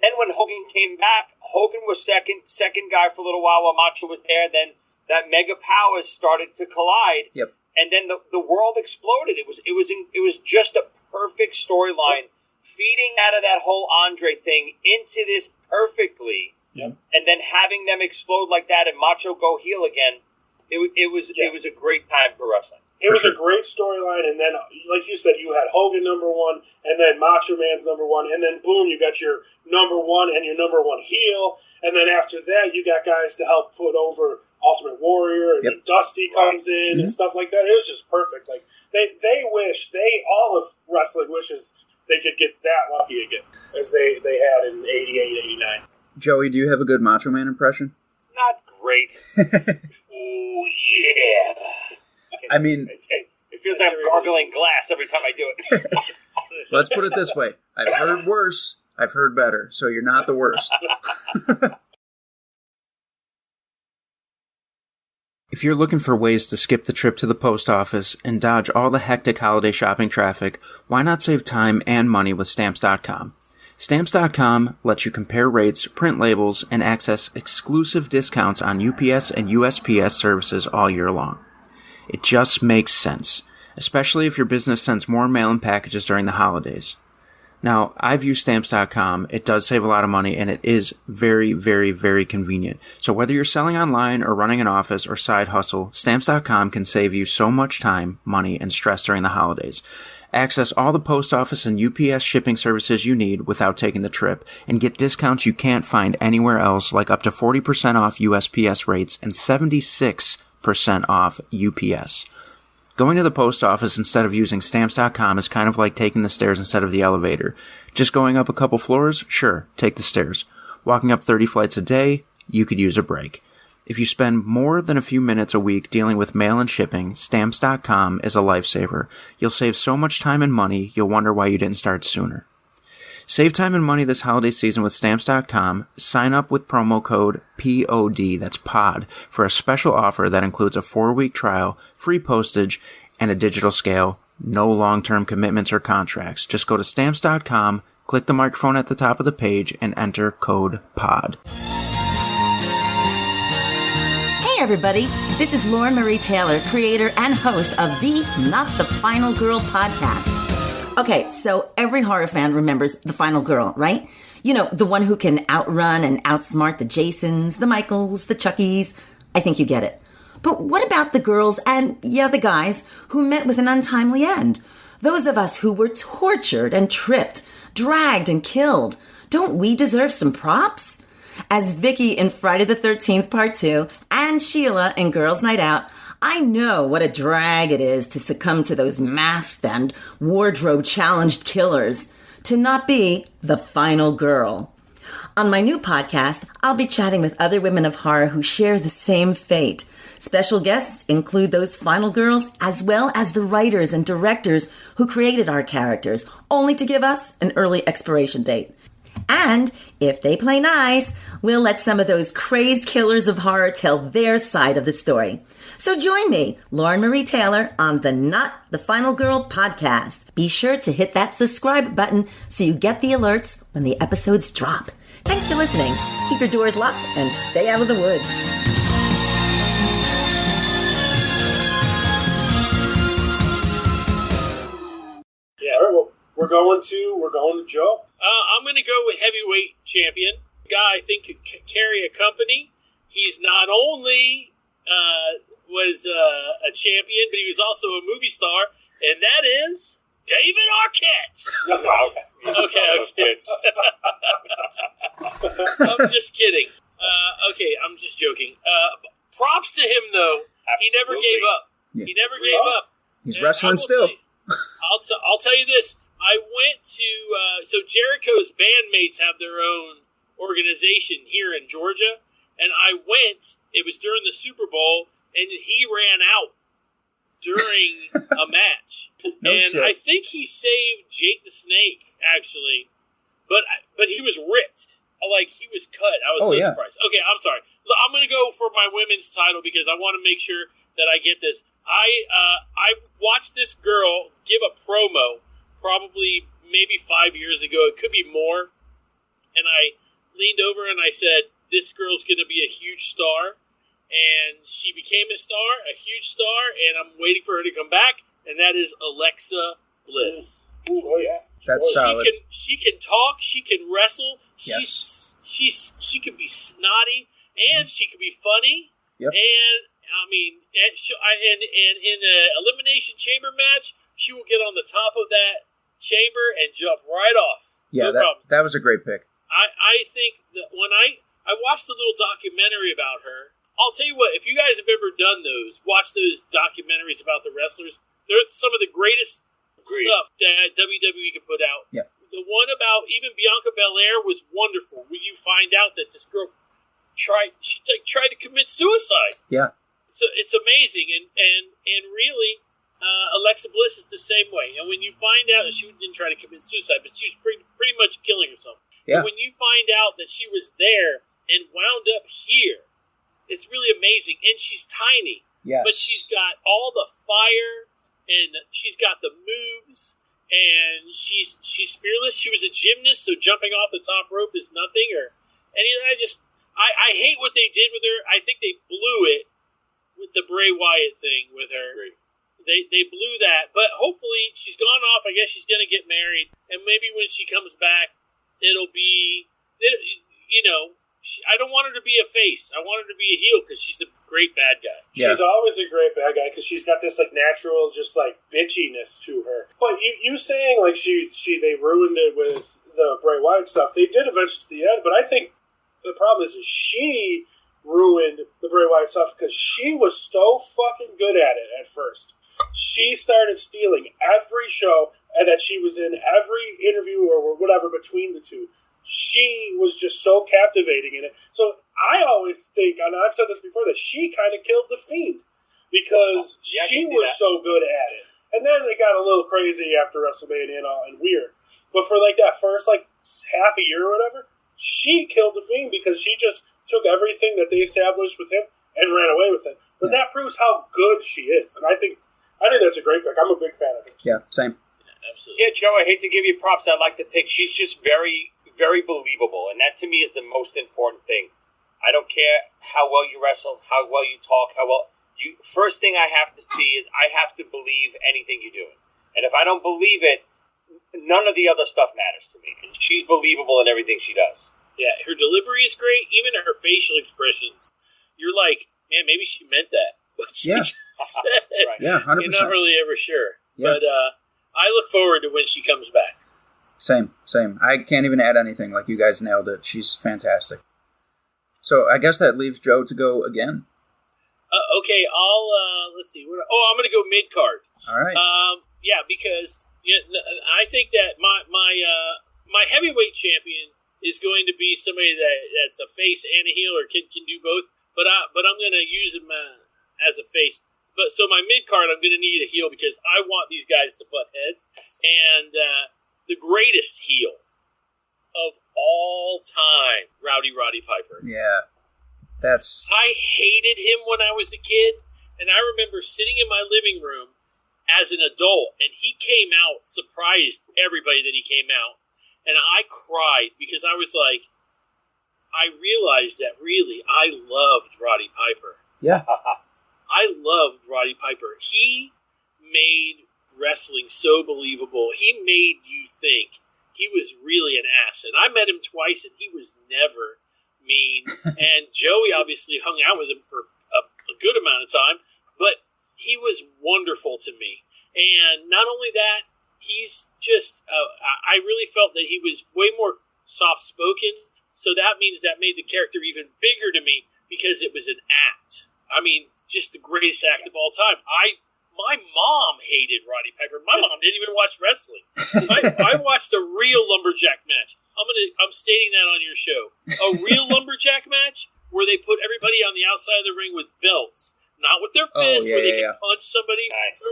Then when Hogan came back, Hogan was second guy for a little while Macho was there. Then that mega powers started to collide. Yep. And then the world exploded. It was just a perfect storyline, feeding out of that whole Andre thing into this perfectly, and then having them explode like that and Macho go heel again. It was a great time for wrestling. It was a great storyline, and then, like you said, you had Hogan number one, and then Macho Man's number one, and then boom, you got your number one and your number one heel, and then after that, you got guys to help put over Ultimate Warrior, and Dusty comes in and stuff like that. It was just perfect. Like all of wrestling wishes they could get that lucky again, as they had in 88, 89. Joey, do you have a good Macho Man impression? Not great. Ooh, yeah. I mean, it feels like I'm gargling glass every time I do it. Let's put it this way. I've heard worse, I've heard better, so you're not the worst. If you're looking for ways to skip the trip to the post office and dodge all the hectic holiday shopping traffic, why not save time and money with Stamps.com? Stamps.com lets you compare rates, print labels, and access exclusive discounts on UPS and USPS services all year long. It just makes sense, especially if your business sends more mail-in packages during the holidays. Now, I've used Stamps.com. It does save a lot of money, and it is very, very, very convenient. So whether you're selling online or running an office or side hustle, Stamps.com can save you so much time, money, and stress during the holidays. Access all the post office and UPS shipping services you need without taking the trip, and get discounts you can't find anywhere else, like up to 40% off USPS rates and 76% off UPS. Going to the post office instead of using Stamps.com is kind of like taking the stairs instead of the elevator. Just going up a couple floors? Sure, take the stairs. Walking up 30 flights a day? You could use a break. If you spend more than a few minutes a week dealing with mail and shipping, Stamps.com is a lifesaver. You'll save so much time and money, you'll wonder why you didn't start sooner. Save time and money this holiday season with Stamps.com. Sign up with promo code POD, that's POD, for a special offer that includes a 4-week trial, free postage, and a digital scale. No long-term commitments or contracts. Just go to Stamps.com, click the microphone at the top of the page, and enter code POD. Hey everybody, this is Lauren Marie Taylor, creator and host of the Not the Final Girl podcast. Okay, so every horror fan remembers the final girl, right? You know, the one who can outrun and outsmart the Jasons, the Michaels, the Chuckies. I think you get it. But what about the girls and, the guys who met with an untimely end? Those of us who were tortured and tripped, dragged and killed. Don't we deserve some props? As Vicky in Friday the 13th Part 2 and Sheila in Girls Night Out, I know what a drag it is to succumb to those masked and wardrobe-challenged killers, to not be the final girl. On my new podcast, I'll be chatting with other women of horror who share the same fate. Special guests include those final girls, as well as the writers and directors who created our characters, only to give us an early expiration date. And if they play nice, we'll let some of those crazed killers of horror tell their side of the story. So join me, Lauren Marie Taylor, on the Not the Final Girl podcast. Be sure to hit that subscribe button so you get the alerts when the episodes drop. Thanks for listening. Keep your doors locked and stay out of the woods. Yeah. All right, well, we're going to Joe. I'm going to go with heavyweight champion. Guy I think could carry a company. He's not only was a champion, but he was also a movie star, and that is David Arquette. Okay. I'm just kidding. Okay, I'm just joking. Props to him, though. Absolutely. He never gave up. Yeah. He never gave up. He's And wrestling still. I'll tell you this. I went to so Jericho's bandmates have their own organization here in Georgia, and I went. It was during the Super Bowl, and he ran out during a match. Shit. I think he saved Jake the Snake, actually. But he was ripped. Like, he was cut. I was surprised. Okay, I'm sorry. I'm going to go for my women's title because I want to make sure that I get this. I watched this girl give a promo probably maybe 5 years ago. It could be more. And I leaned over and I said, this girl's going to be a huge star. And she became a star, a huge star, and I'm waiting for her to come back, and that is Alexa Bliss. That's solid. She can talk, she can wrestle, Yes. she can be snotty, and she can be funny. Yep. And I mean, and in the Elimination Chamber match, she will get on the top of that chamber and jump right off. Yeah, No problem. that was a great pick. I think that when I watched a little documentary about her, I'll tell you what, if you guys have ever done those, watch those documentaries about the wrestlers, they're some of the greatest stuff that WWE can put out. Yeah. The one about even Bianca Belair was wonderful. When you find out that this girl tried to commit suicide. Yeah. So it's amazing, and really, Alexa Bliss is the same way. And when you find out that she didn't try to commit suicide, but she was pretty much killing herself. Yeah. And when you find out that she was there and wound up here, it's really amazing. And she's tiny, Yes. but she's got all the fire, and she's got the moves, and she's fearless. She was a gymnast, so jumping off the top rope is nothing. I hate what they did with her. I think they blew it with the Bray Wyatt thing with her. They blew that, but hopefully she's gone off. I guess she's going to get married, and maybe when she comes back, it'll be, I don't want her to be a face. I want her to be a heel because she's a great bad guy. Yeah. She's always a great bad guy because she's got this like natural, just like bitchiness to her. But you saying like they ruined it with the Bray Wyatt stuff. They did eventually to the end, but I think the problem is she ruined the Bray Wyatt stuff because she was so fucking good at it at first. She started stealing every show and that she was in, every interview or whatever between the two. She was just so captivating in it. So I always think, and I've said this before, that she kind of killed The Fiend because she was so good at it. And then it got a little crazy after WrestleMania and weird. But for like that first like half a year or whatever, she killed The Fiend because she just took everything that they established with him and ran away with it. But that proves how good she is. And I think that's a great pick. I'm a big fan of her. Yeah, same. Absolutely. Yeah, Joe, I hate to give you props. I like the pick. She's just very, very believable, and that to me is the most important thing. I don't care how well you wrestle, how well you talk, how well you. First thing I have to see is I have to believe anything you're doing, and if I don't believe it, none of the other stuff matters to me. And she's believable in everything she does. Yeah, her delivery is great. Even her facial expressions, you're like, man, maybe she meant that. What she just said. Right. Yeah, 100%. You're not really ever sure. Yeah. But I look forward to when she comes back. Same. I can't even add anything. Like, you guys nailed it. She's fantastic. So I guess that leaves Joe to go again. Okay, I'll let's see. I'm going to go mid card. All right. Yeah, because I think that my heavyweight champion is going to be somebody that's a face and a heel, or can do both. But I'm going to use him as a face. But so my mid card, I'm going to need a heel because I want these guys to butt heads. And the greatest heel of all time, Roddy Piper. Yeah. I hated him when I was a kid, and I remember sitting in my living room as an adult, and he came out, surprised everybody that he came out, and I cried because I was like, I realized that really I loved Roddy Piper. Yeah. I loved Roddy Piper. He made wrestling so believable. He made you think he was really an ass, and I met him twice, and he was never mean. And Joey obviously hung out with him for a good amount of time, but he was wonderful to me. And not only that, he's just I really felt that he was way more soft-spoken, so that means that made the character even bigger to me because it was an act. I mean, just the greatest act of all time. My mom hated Roddy Piper. My mom didn't even watch wrestling. I watched a real lumberjack match. I'm stating that on your show. A real lumberjack match where they put everybody on the outside of the ring with belts, not with their fists, where they can punch somebody. Nice.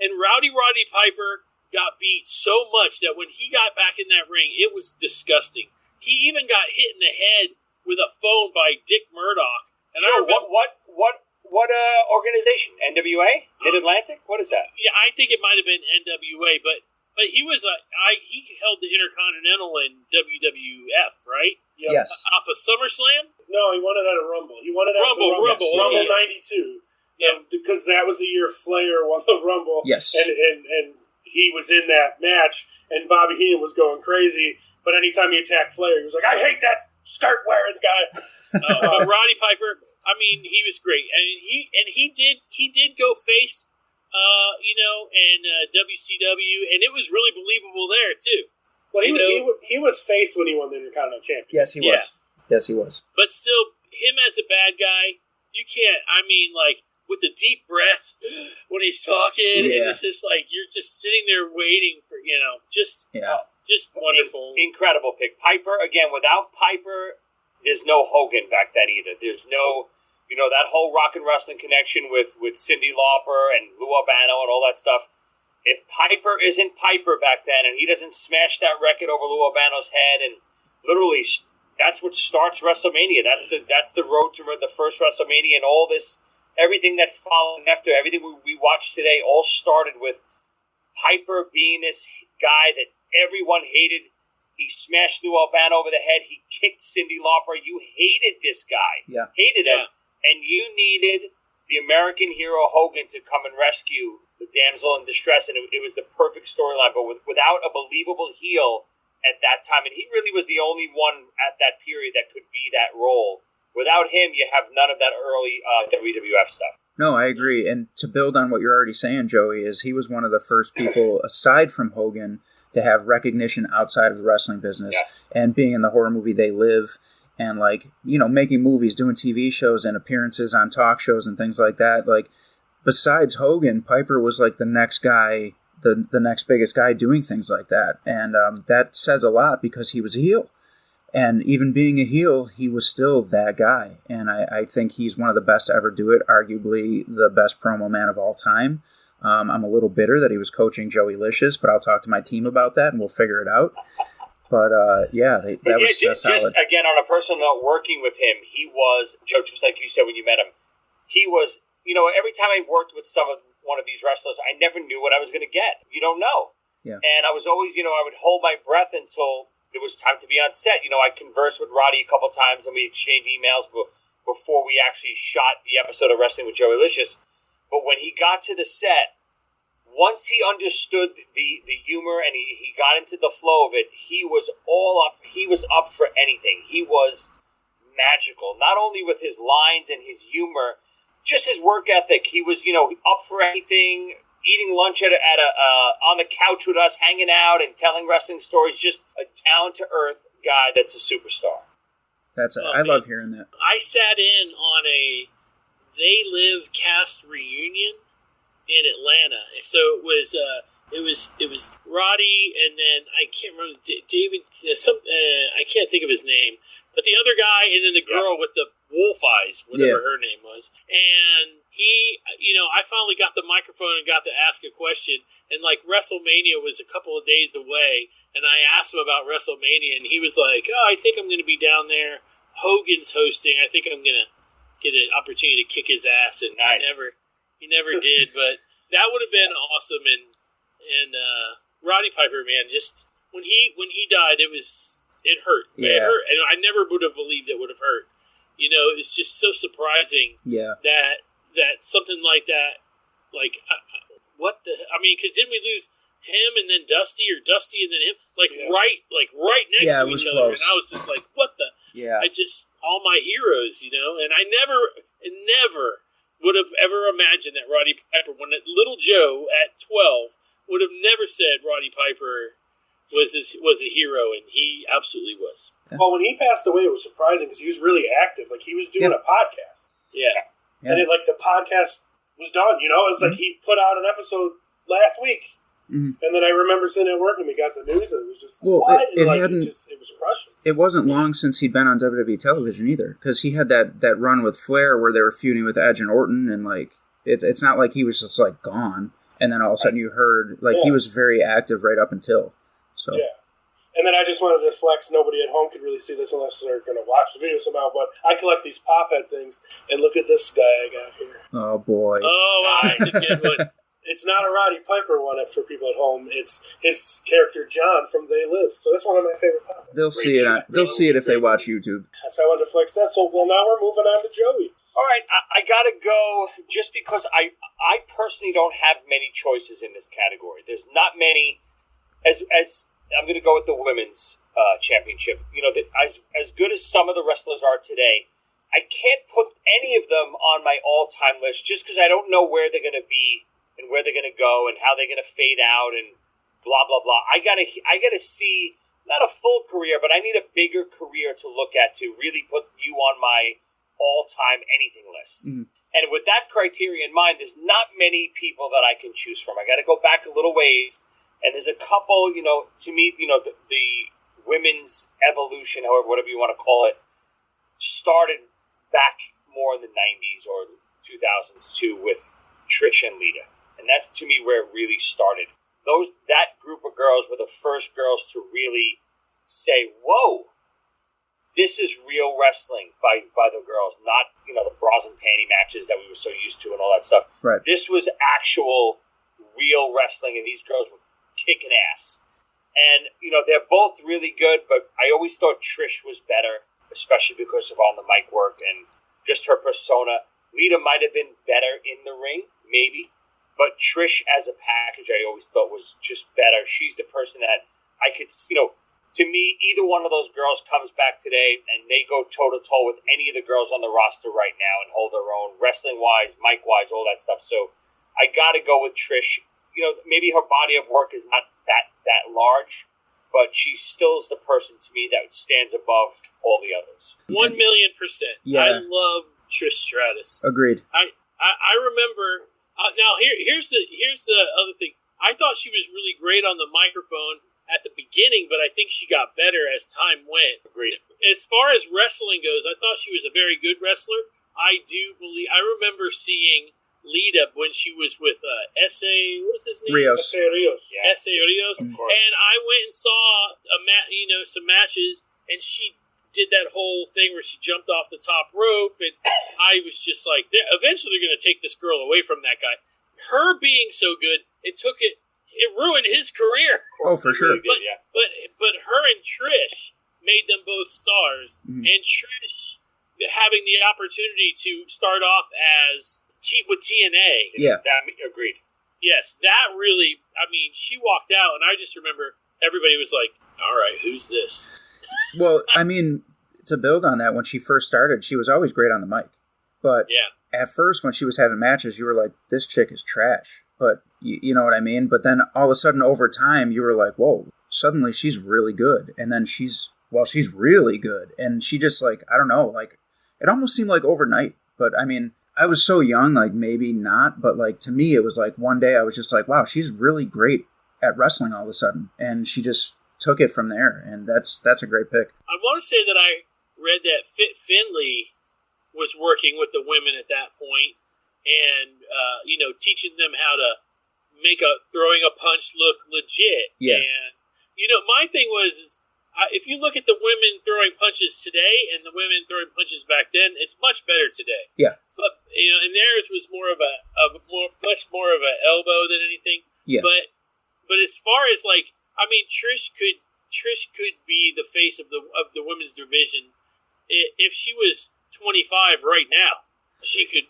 And Roddy Piper got beat so much that when he got back in that ring, it was disgusting. He even got hit in the head with a phone by Dick Murdoch. And sure. What organization? NWA? Mid-Atlantic? What is that? Yeah, I think it might have been NWA, but he was he held the Intercontinental in WWF, right? Yep. Yes. Off of SummerSlam? No, he won it at a Rumble. He won it at Rumble, Rumble yeah. 92. Yeah. Because that was the year Flair won the Rumble. Yes. And he was in that match, and Bobby Heenan was going crazy. But anytime he attacked Flair, he was like, I hate that skirt-wearing guy. But Roddy Piper, I mean, he was great. I mean, he did go face, in WCW, and it was really believable there, too. Well, he was face when he won the Intercontinental Championship. Yes, he was. Yes, he was. But still, him as a bad guy, you can't, I mean, like, with the deep breath when he's talking, and it's just like, you're just sitting there waiting for, just wonderful. Incredible pick. Piper, again, without Piper, there's no Hogan back then either. There's no, that whole rock and wrestling connection with Cyndi Lauper and Lou Albano and all that stuff. If Piper isn't Piper back then and he doesn't smash that record over Lou Albano's head, and literally that's what starts WrestleMania. That's the road to the first WrestleMania, and all this, everything that followed after, everything we watched today all started with Piper being this guy that everyone hated. He smashed Lou Albano over the head. He kicked Cyndi Lauper. You hated this guy. Yeah. Hated him. And you needed the American hero Hogan to come and rescue the damsel in distress, and it was the perfect storyline. But without a believable heel at that time, and he really was the only one at that period that could be that role. Without him, you have none of that early WWF stuff. No, I agree. And to build on what you're already saying, Joey, is he was one of the first people, aside from Hogan, to have recognition outside of the wrestling business. Yes. And being in the horror movie They Live, and making movies, doing TV shows and appearances on talk shows and things like that. Like, besides Hogan, Piper was like the next guy, the next biggest guy doing things like that. And that says a lot because he was a heel. And even being a heel, he was still that guy. And I think he's one of the best to ever do it, arguably the best promo man of all time. I'm a little bitter that he was coaching Joey Licious, but I'll talk to my team about that and we'll figure it out. But that was just solid. Again, on a personal note, working with him, he was, Joe, just like you said when you met him, he was, every time I worked with one of these wrestlers, I never knew what I was going to get. You don't know. Yeah. And I was always, I would hold my breath until it was time to be on set. I conversed with Roddy a couple times and we exchanged emails before we actually shot the episode of Wrestling with Joey Licious. But when he got to the set, once he understood the humor and he got into the flow of it, he was all up. He was up for anything. He was magical, not only with his lines and his humor, just his work ethic. He was, up for anything, eating lunch at on the couch with us, hanging out and telling wrestling stories. Just a down-to-earth guy that's a superstar. I love hearing that. I sat in on a They Live cast reunion in Atlanta. So it was Roddy, and then I can't remember David. I can't think of his name, but the other guy, and then the girl with the wolf eyes, whatever her name was. And he, I finally got the microphone and got to ask a question. And like WrestleMania was a couple of days away, and I asked him about WrestleMania, and he was like, "Oh, I think I'm going to be down there. Hogan's hosting. I think I'm going to get an opportunity to kick his ass." And nice. He never did, but that would have been awesome. And Roddy Piper, man, just when he died, it hurt. Yeah. It hurt, and I never would have believed it would have hurt. It's just so surprising. Yeah. That something like that, because didn't we lose him and then Dusty, or Dusty and then him, right next to each other, close. and I was just like, what the? Yeah. All my heroes, and I never would have ever imagined that Roddy Piper, when little Joe at 12 would have never said Roddy Piper was a hero, and he absolutely was. Well, when he passed away, it was surprising because he was really active. Like, he was doing a podcast. Yeah. And the podcast was done, It was like he put out an episode last week. Mm-hmm. And then I remember sitting at work and we got the news and it was just what? It was crushing. It wasn't long since he'd been on WWE television either, because he had that run with Flair where they were feuding with Edge and Orton, and like it's not like he was just like gone, and then all of a sudden you heard like he was very active right up until. So yeah. And then I just wanted to flex. Nobody at home could really see this unless they're going to watch the video somehow. But I collect these pop head things, and look at this guy I got here. Oh boy! Oh, that's a good one. It's not a Roddy Piper one for people at home. It's his character John from They Live. So that's one of my favorite pop heads. They'll see it. They'll see it if they watch YouTube. So I wanted to flex that. So now we're moving on to Joey. All right, I gotta go just because I personally don't have many choices in this category. There's not many. As I'm going to go with the women's championship. You know, as good as some of the wrestlers are today, I can't put any of them on my all-time list just because I don't know where they're going to be and where they're going to go and how they're going to fade out and blah blah blah. I gotta see not a full career, but I need a bigger career to look at to really put you on my all-time anything list. Mm-hmm. And with that criteria in mind, there's not many people that I can choose from. I got to go back a little ways. And there's a couple, you know, to me, you know, the women's evolution, however, whatever you want to call it, started back more in the 90s or 2000s too with Trish and Lita. And that's, to me, where it really started. That group of girls were the first girls to really say, whoa, this is real wrestling by the girls, not, you know, the bras and panty matches that we were so used to and all that stuff. Right. This was actual real wrestling, and these girls were kicking ass. And, you know, they're both really good, but I always thought Trish was better, especially because of on the mic work and just her persona. Lita might have been better in the ring, maybe, but Trish as a package I always thought was just better. She's the person that I could, you know, to me, either one of those girls comes back today and they go toe-to-toe with any of the girls on the roster right now and hold their own, wrestling-wise, mic-wise, all that stuff. So I got to go with Trish. You know, maybe her body of work is not that large, but she still is the person to me that stands above all the others. 1,000,000%. Yeah. I love Trish Stratus. Agreed. I remember. Now here's the other thing. I thought she was really great on the microphone at the beginning, but I think she got better as time went. Agreed. As far as wrestling goes, I thought she was a very good wrestler. I remember seeing Lita when she was with S.A. What's his name? Rios. S.A. Rios. Yeah. S.A. Rios. Of course. And I went and saw some matches, and she did that whole thing where she jumped off the top rope, and I was just like, eventually they're going to take this girl away from that guy. Her being so good, it ruined his career. Oh, for sure. But her and Trish made them both stars, and Trish having the opportunity to start off as with TNA. Yeah. Agreed. Yes, that really, I mean, she walked out, and I just remember everybody was like, all right, who's this? Well, I mean, to build on that, when she first started, she was always great on the mic. But at first, when she was having matches, you were like, this chick is trash. But you know what I mean? But then all of a sudden, over time, you were like, whoa, suddenly she's really good. And then she's really good. And she just, like, I don't know, like, it almost seemed like overnight. But, I mean, I was so young, like, maybe not. But, like, to me, it was like one day I was just like, wow, she's really great at wrestling all of a sudden. And she just took it from there. And that's a great pick. I want to say that I read that Fit Finlay was working with the women at that point and, teaching them how to make throwing a punch look legit. Yeah. And, my thing was, if you look at the women throwing punches today and the women throwing punches back then, it's much better today. Yeah. But, and theirs was more of much more of an elbow than anything. Yeah. But as far as like, I mean, Trish could be the face of the women's division. If she was 25 right now, she could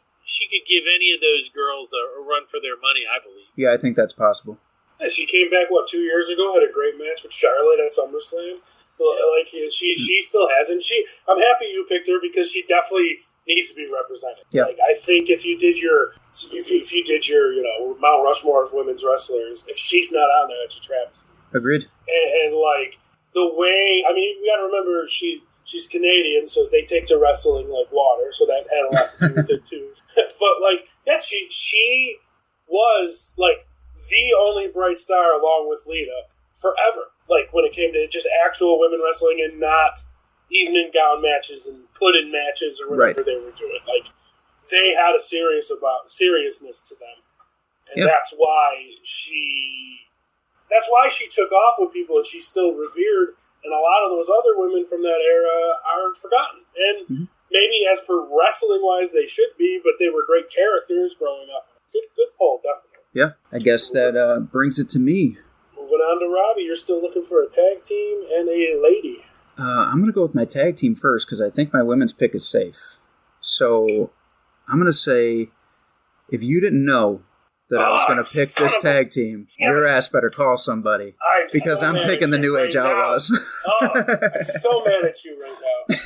give any of those girls a run for their money, I believe. Yeah, I think that's possible. Yeah, she came back 2 years ago, had a great match with Charlotte at SummerSlam. Like she still has, and I'm happy you picked her because she definitely needs to be represented. Yeah. Like, I think if you did your Mount Rushmore of women's wrestlers, if she's not on there, it's a travesty. Agreed. And like the way, I mean, we got to remember she's Canadian, so they take to wrestling like water, so that had a lot to do with it too. But like, yeah, she was like the only bright star along with Lita forever. Like, when it came to just actual women wrestling and not evening gown matches and put-in matches or whatever they were doing. Like, they had a seriousness to them. And that's why she took off with people and she's still revered. And a lot of those other women from that era are forgotten. And maybe as per wrestling-wise they should be, but they were great characters growing up. Good poll, definitely. Yeah, I guess that brings it to me. Moving on to Robbie, you're still looking for a tag team and a lady. I'm going to go with my tag team first because I think my women's pick is safe. So I'm going to say, if you didn't know that I was going to pick this tag team, your ass better call somebody. Because I'm picking the New Age Outlaws. I'm so mad at you right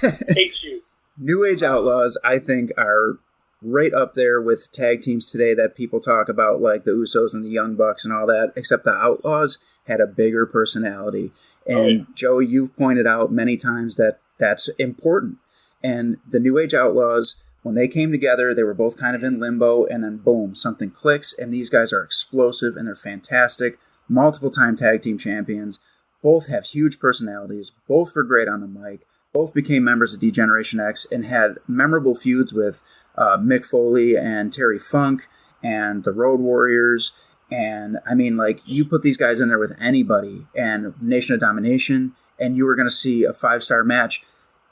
now. Hate you. New Age Outlaws, I think, are right up there with tag teams today that people talk about, like the Usos and the Young Bucks and all that, except the Outlaws had a bigger personality. And Joey, you've pointed out many times that that's important. And the New Age Outlaws, when they came together, they were both kind of in limbo, and then boom, something clicks, and these guys are explosive, and they're fantastic, multiple-time tag team champions, both have huge personalities, both were great on the mic, both became members of D-Generation X, and had memorable feuds with Mick Foley and Terry Funk, and the Road Warriors, and, I mean, like, you put these guys in there with anybody, and Nation of Domination, and you were going to see a 5-star match.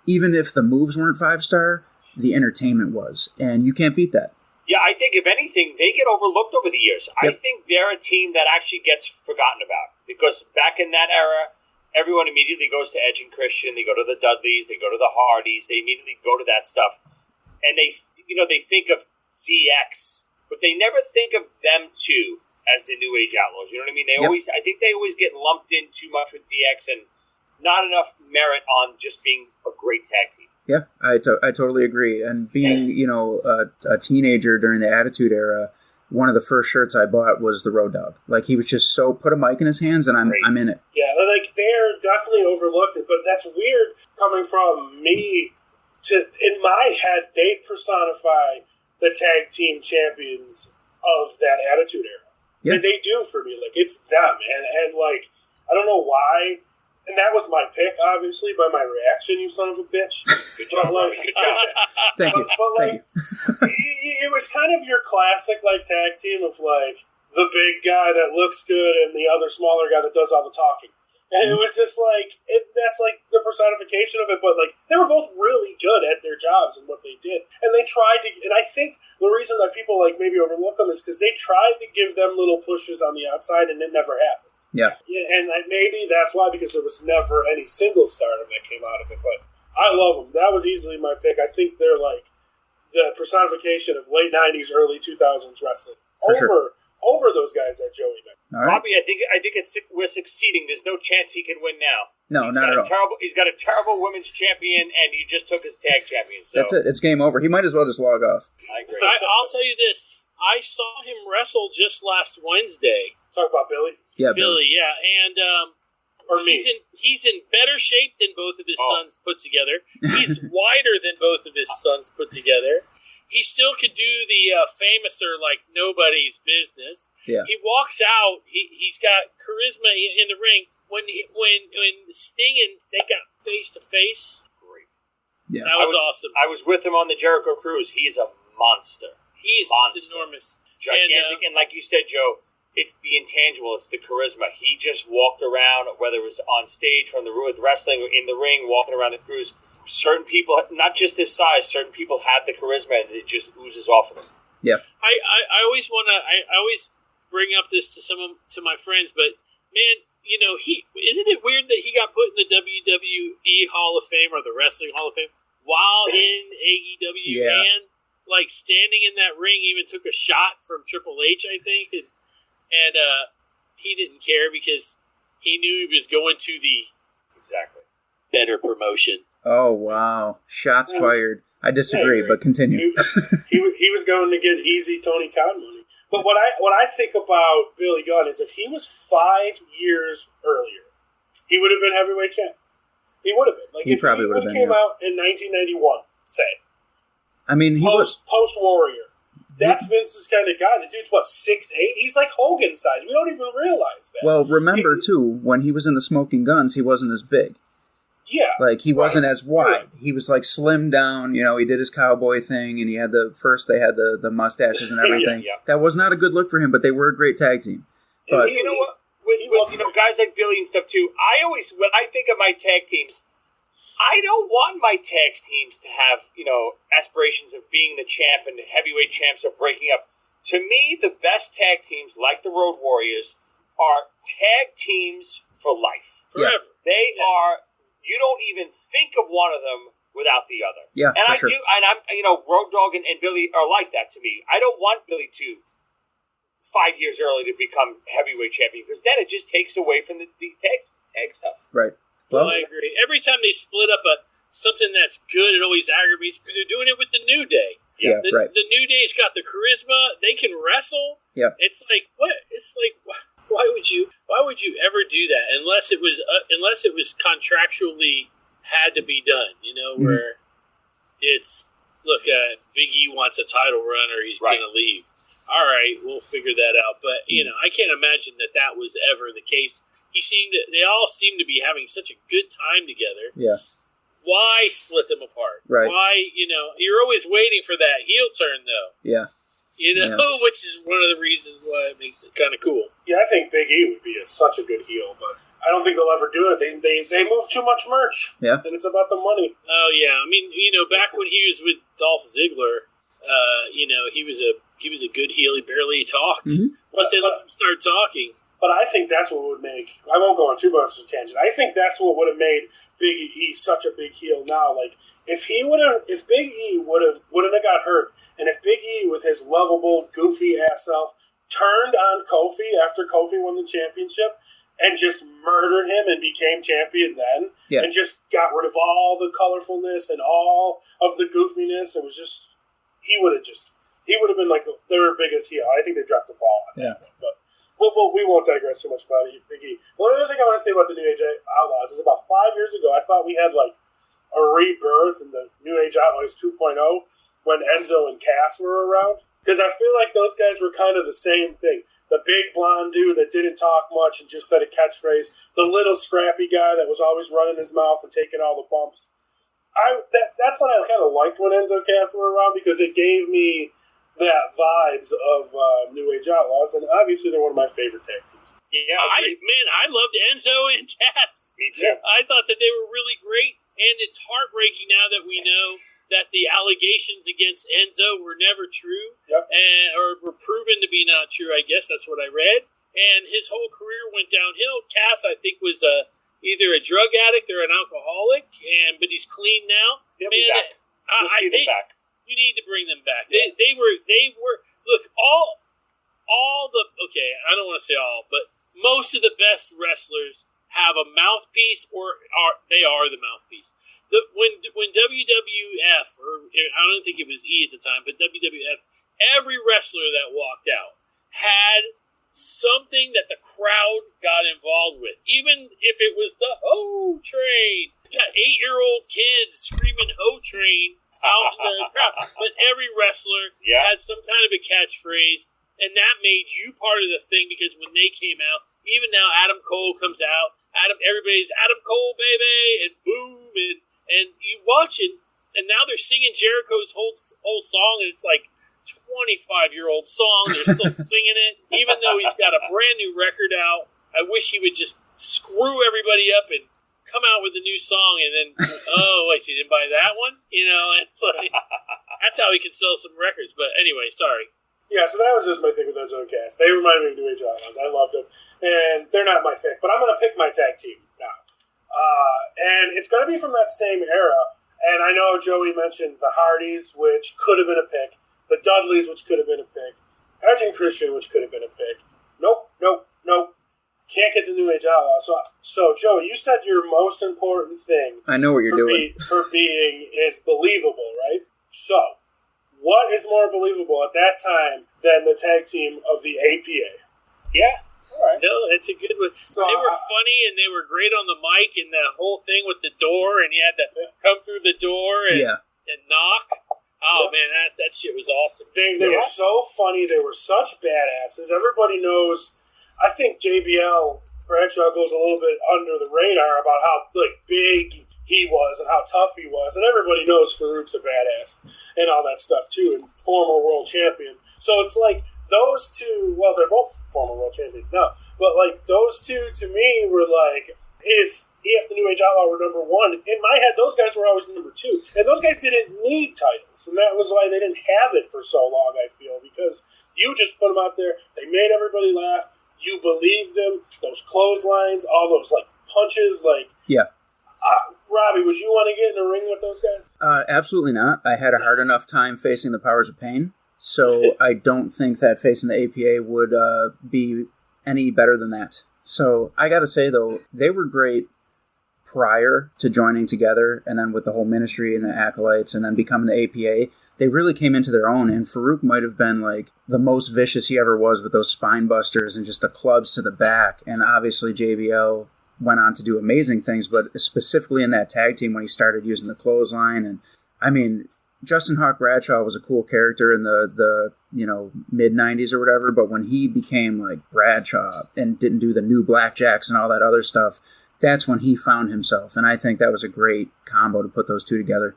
Even if the moves weren't 5-star, the entertainment was, and you can't beat that. Yeah, I think, if anything, they get overlooked over the years. Yep. I think they're a team that actually gets forgotten about, because back in that era, everyone immediately goes to Edge and Christian, they go to the Dudleys, they go to the Hardys, they immediately go to that stuff, and they think of DX, but they never think of them too as the New Age Outlaws. You know what I mean? I think they always get lumped in too much with DX and not enough merit on just being a great tag team. Yeah, I totally agree. And being, a teenager during the Attitude Era, one of the first shirts I bought was the Road Dogg. Like, he was just so, put a mic in his hands and I'm in it. Yeah, like, they're definitely overlooked, but that's weird coming from me in my head, they personify the tag team champions of that Attitude Era. Yeah. And they do for me. Like, it's them. And like, I don't know why. And that was my pick, obviously, by my reaction, you son of a bitch. Good job, Good job. Thank you. But like, it was kind of your classic, like, tag team of, like, the big guy that looks good and the other smaller guy that does all the talking. And it was just like, that's like the personification of it, but like, they were both really good at their jobs and what they did. And they tried to, and I think the reason that people like maybe overlook them is because they tried to give them little pushes on the outside and it never happened. Yeah. And maybe that's why, because there was never any single stardom that came out of it, but I love them. That was easily my pick. I think they're like the personification of late 90s, early 2000s wrestling. Over those guys that Joey mentioned. Right. Bobby, I think we're succeeding. There's no chance he can win now. No, not at all. He's got a terrible women's champion, and you just took his tag champion. So. That's it. It's game over. He might as well just log off. I agree. I'll tell you this. I saw him wrestle just last Wednesday. Talk about Billy? Yeah, Billy, yeah. And he's in better shape than both of his sons put together. He's wider than both of his sons put together. He still could do the famouser, like, nobody's business. Yeah. He walks out. He's got charisma in the ring. When Sting and they got face to face, great. Yeah, that was awesome. I was with him on the Jericho cruise. He's a monster. He is just enormous, gigantic, and like you said, Joe, it's the intangible. It's the charisma. He just walked around, whether it was on stage from the with wrestling, in the ring, walking around the cruise. Certain people, not just his size, certain people had the charisma, and it just oozes off of them. Yeah, I always want to. I always bring up this to my friends, but man, isn't it weird that he got put in the WWE Hall of Fame or the Wrestling Hall of Fame while in AEW? Yeah. Man, like, standing in that ring, even took a shot from Triple H, I think, and he didn't care because he knew he was going to the better promotion. Oh, wow. Shots fired. I disagree, but continue. He was going to get easy Tony Khan money. But what I think about Billy Gunn is if he was 5 years earlier, he would have been heavyweight champ. He would have been. Like, he probably would have been. He came out in 1991, say. I mean, post Warrior. That's Vince's kind of guy. The dude's, 6'8"? He's like Hogan size. We don't even realize that. Well, remember, too, when he was in the Smoking Guns, he wasn't as big. Yeah. Like, he wasn't as wide. Right. He was, like, slimmed down. You know, he did his cowboy thing, and he had they had the mustaches and everything. Yeah. That was not a good look for him, but they were a great tag team. But you know what? With guys like Billy and stuff, too, when I think of my tag teams, I don't want my tag teams to have, aspirations of being the champ and the heavyweight champs are breaking up. To me, the best tag teams, like the Road Warriors, are tag teams for life. Forever. They are. You don't even think of one of them without the other. Yeah, and for sure. Road Dogg and Billy are like that to me. I don't want Billy to 5 years early to become heavyweight champion because then it just takes away from the tag stuff. Right. Well, I agree. Every time they split up something that's good, it always aggravates me. They're doing it with the New Day. Yeah, right. The New Day's got the charisma. They can wrestle. Yeah. It's like what? It's like why would you ever do that unless it was contractually had to be done? Where it's Big E wants a title run or he's going to leave. All right, we'll figure that out. But I can't imagine that was ever the case. They all seem to be having such a good time together. Yeah. Why split them apart? Right. Why, you're always waiting for that heel turn, though. Yeah. Which is one of the reasons why it makes it kind of cool. Yeah, I think Big E would be such a good heel, but I don't think they'll ever do it. They move too much merch. Yeah. And it's about the money. Oh, yeah. I mean, back when he was with Dolph Ziggler, he was a good heel. He barely talked. Mm-hmm. Once they let him start talking. But I think that's what would make... I won't go on too much of a tangent. I think that's what would have made Big E such a big heel now. Like, if Big E wouldn't have got hurt, and if Big E, with his lovable, goofy-ass self, turned on Kofi after Kofi won the championship and just murdered him and became champion then, and just got rid of all the colorfulness and all of the goofiness, it was just... He would have been like their biggest heel. I think they dropped the ball on that one, but... Well, we won't digress too much about Big E. One other thing I want to say about the New Age Outlaws is about 5 years ago, I thought we had like a rebirth in the New Age Outlaws 2.0 when Enzo and Cass were around. Because I feel like those guys were kind of the same thing. The big blonde dude that didn't talk much and just said a catchphrase. The little scrappy guy that was always running his mouth and taking all the bumps. That's what I kind of liked when Enzo and Cass were around because it gave me that vibes of New Age Outlaws, and obviously they're one of my favorite tag teams. Yeah, I loved Enzo and Cass. Me too. I thought that they were really great, and it's heartbreaking now that we know that the allegations against Enzo were never true, or were proven to be not true. I guess that's what I read, and his whole career went downhill. Cass, I think, was either a drug addict or an alcoholic, but he's clean now. They'll be back. We'll see them back. You need to bring them back. They were look, all the I don't want to say all, but most of the best wrestlers have a mouthpiece they are the mouthpiece. When WWF, or I don't think it was E at the time, but WWF, every wrestler that walked out had something that the crowd got involved with, even if it was the Ho Train. You got 8-year-old kids screaming Ho Train out in the crowd. But every wrestler had some kind of a catchphrase, and that made you part of the thing because when they came out, even now Adam Cole comes out, everybody's Adam Cole, baby, and boom, and you watch it, and now they're singing Jericho's whole song, and it's like 25-year-old song. They're still singing it, even though he's got a brand new record out. I wish he would just screw everybody up and come out with a new song, and then you didn't buy that one? It's like that's how he can sell some records. But anyway, sorry. Yeah, so that was just my thing with Enzo and Cass. They reminded me of New Age Outlaws. I loved them, and they're not my pick, but I'm going to pick my tag team now, and it's going to be from that same era. And I know Joey mentioned the Hardys, which could have been a pick. The Dudleys, which could have been a pick. Edge and Christian, which could have been a pick. Nope. Can't get the New Age Outlaws. So Joey, you said your most important thing. I know what you're doing. For being is believable, right? So, what is more believable at that time than the tag team of the APA? Yeah. All right. No, it's a good one. So, they were funny and they were great on the mic, and the whole thing with the door, and you had to come through the door and knock. Oh, man, that shit was awesome. They were so funny. They were such badasses. Everybody knows. I think JBL Bradshaw goes a little bit under the radar about how big he was and how tough he was, and everybody knows Farouk's a badass and all that stuff too, and former world champion. So it's like those two. Well, they're both former world champions now, but those two to me were if the New Age Outlaw were number one, in my head, those guys were always number two. And those guys didn't need titles. And that was why they didn't have it for so long, I feel. Because you just put them out there. They made everybody laugh. You believed them. Those clotheslines, all those, punches, Yeah. Robbie, would you want to get in a ring with those guys? Absolutely not. I had a hard enough time facing the Powers of Pain. So I don't think that facing the APA would be any better than that. So I got to say, though, they were great prior to joining together, and then with the whole ministry and the acolytes and then becoming the APA, they really came into their own, and Farouk might have been the most vicious he ever was with those spine busters and just the clubs to the back, and obviously JBL went on to do amazing things, but specifically in that tag team when he started using the clothesline, and I mean, Justin Hawk Bradshaw was a cool character in the mid-90s or whatever, but when he became Bradshaw and didn't do the new blackjacks and all that other stuff, that's when he found himself, and I think that was a great combo to put those two together.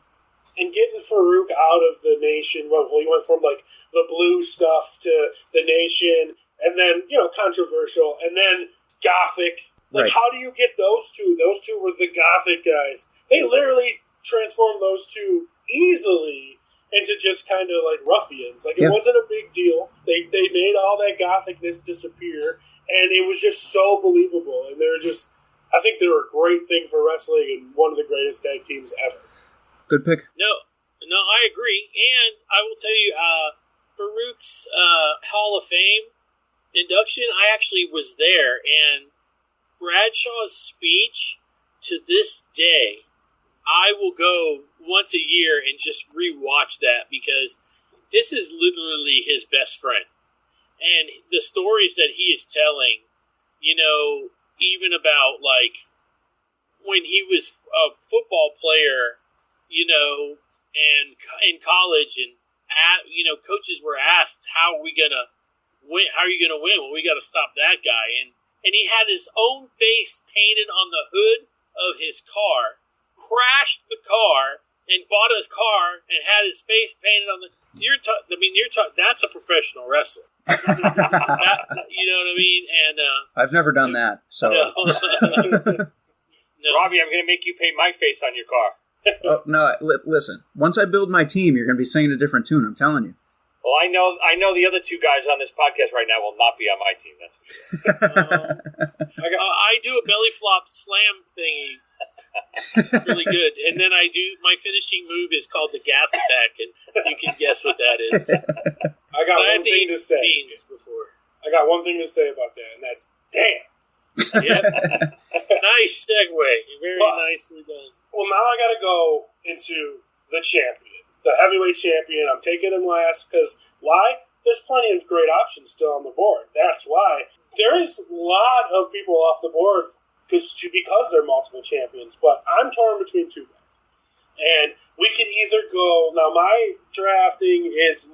And getting Farouk out of the Nation, well, he went from the blue stuff to the Nation, and then controversial, and then Gothic. Right. How do you get those two? Those two were the Gothic guys. They literally transformed those two easily into just kind of ruffians. It wasn't a big deal. They made all that Gothicness disappear, and it was just so believable. And I think they were a great thing for wrestling and one of the greatest tag teams ever. Good pick. No, I agree. And I will tell you, Farouk's Hall of Fame induction, I actually was there, and Bradshaw's speech, to this day, I will go once a year and just rewatch that, because this is literally his best friend. And the stories that he is telling, even about when he was a football player, and in college, and coaches were asked, how are we gonna win? How are you gonna win? Well, we got to stop that guy. And he had his own face painted on the hood of his car, crashed the car, and bought a car and had his face painted on the. That's a professional wrestler. You know what I mean? And I've never done that. So, no. Robbie, I'm going to make you paint my face on your car. Oh, no, listen. Once I build my team, you're going to be singing a different tune. I'm telling you. Well, I know the other two guys on this podcast right now will not be on my team. That's for sure. I do a belly flop slam thingy. Really good. And then I do my finishing move is called the gas attack, and you can guess what that is. I got one thing to say. I got one thing to say about that, and that's damn. Yep. Nice segue. Very nicely done. Well, now I got to go into the champion, the heavyweight champion. I'm taking him last because why? There's plenty of great options still on the board. That's why there is a lot of people off the board because they're multiple champions. But I'm torn between two guys, and we could either go. Now my drafting is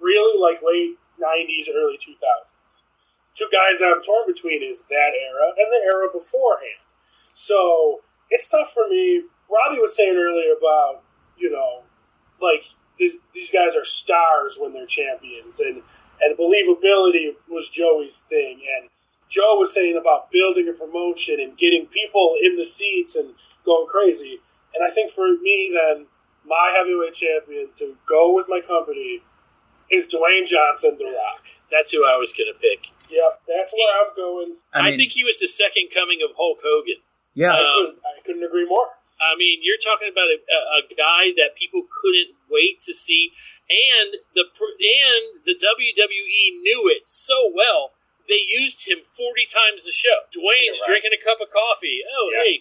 really late 90s, early 2000s. Two guys I'm torn between is that era and the era beforehand. So it's tough for me. Robbie was saying earlier about, these guys are stars when they're champions, and believability was Joey's thing. And Joe was saying about building a promotion and getting people in the seats and going crazy. And I think for me then, my heavyweight champion to go with my company is Dwayne Johnson, The Rock. That's who I was going to pick. Yep, that's where I'm going. I think he was the second coming of Hulk Hogan. Yeah. I couldn't agree more. I mean, you're talking about a guy that people couldn't wait to see, and the WWE knew it so well, they used him 40 times the show. Dwayne's drinking a cup of coffee. Oh, hey,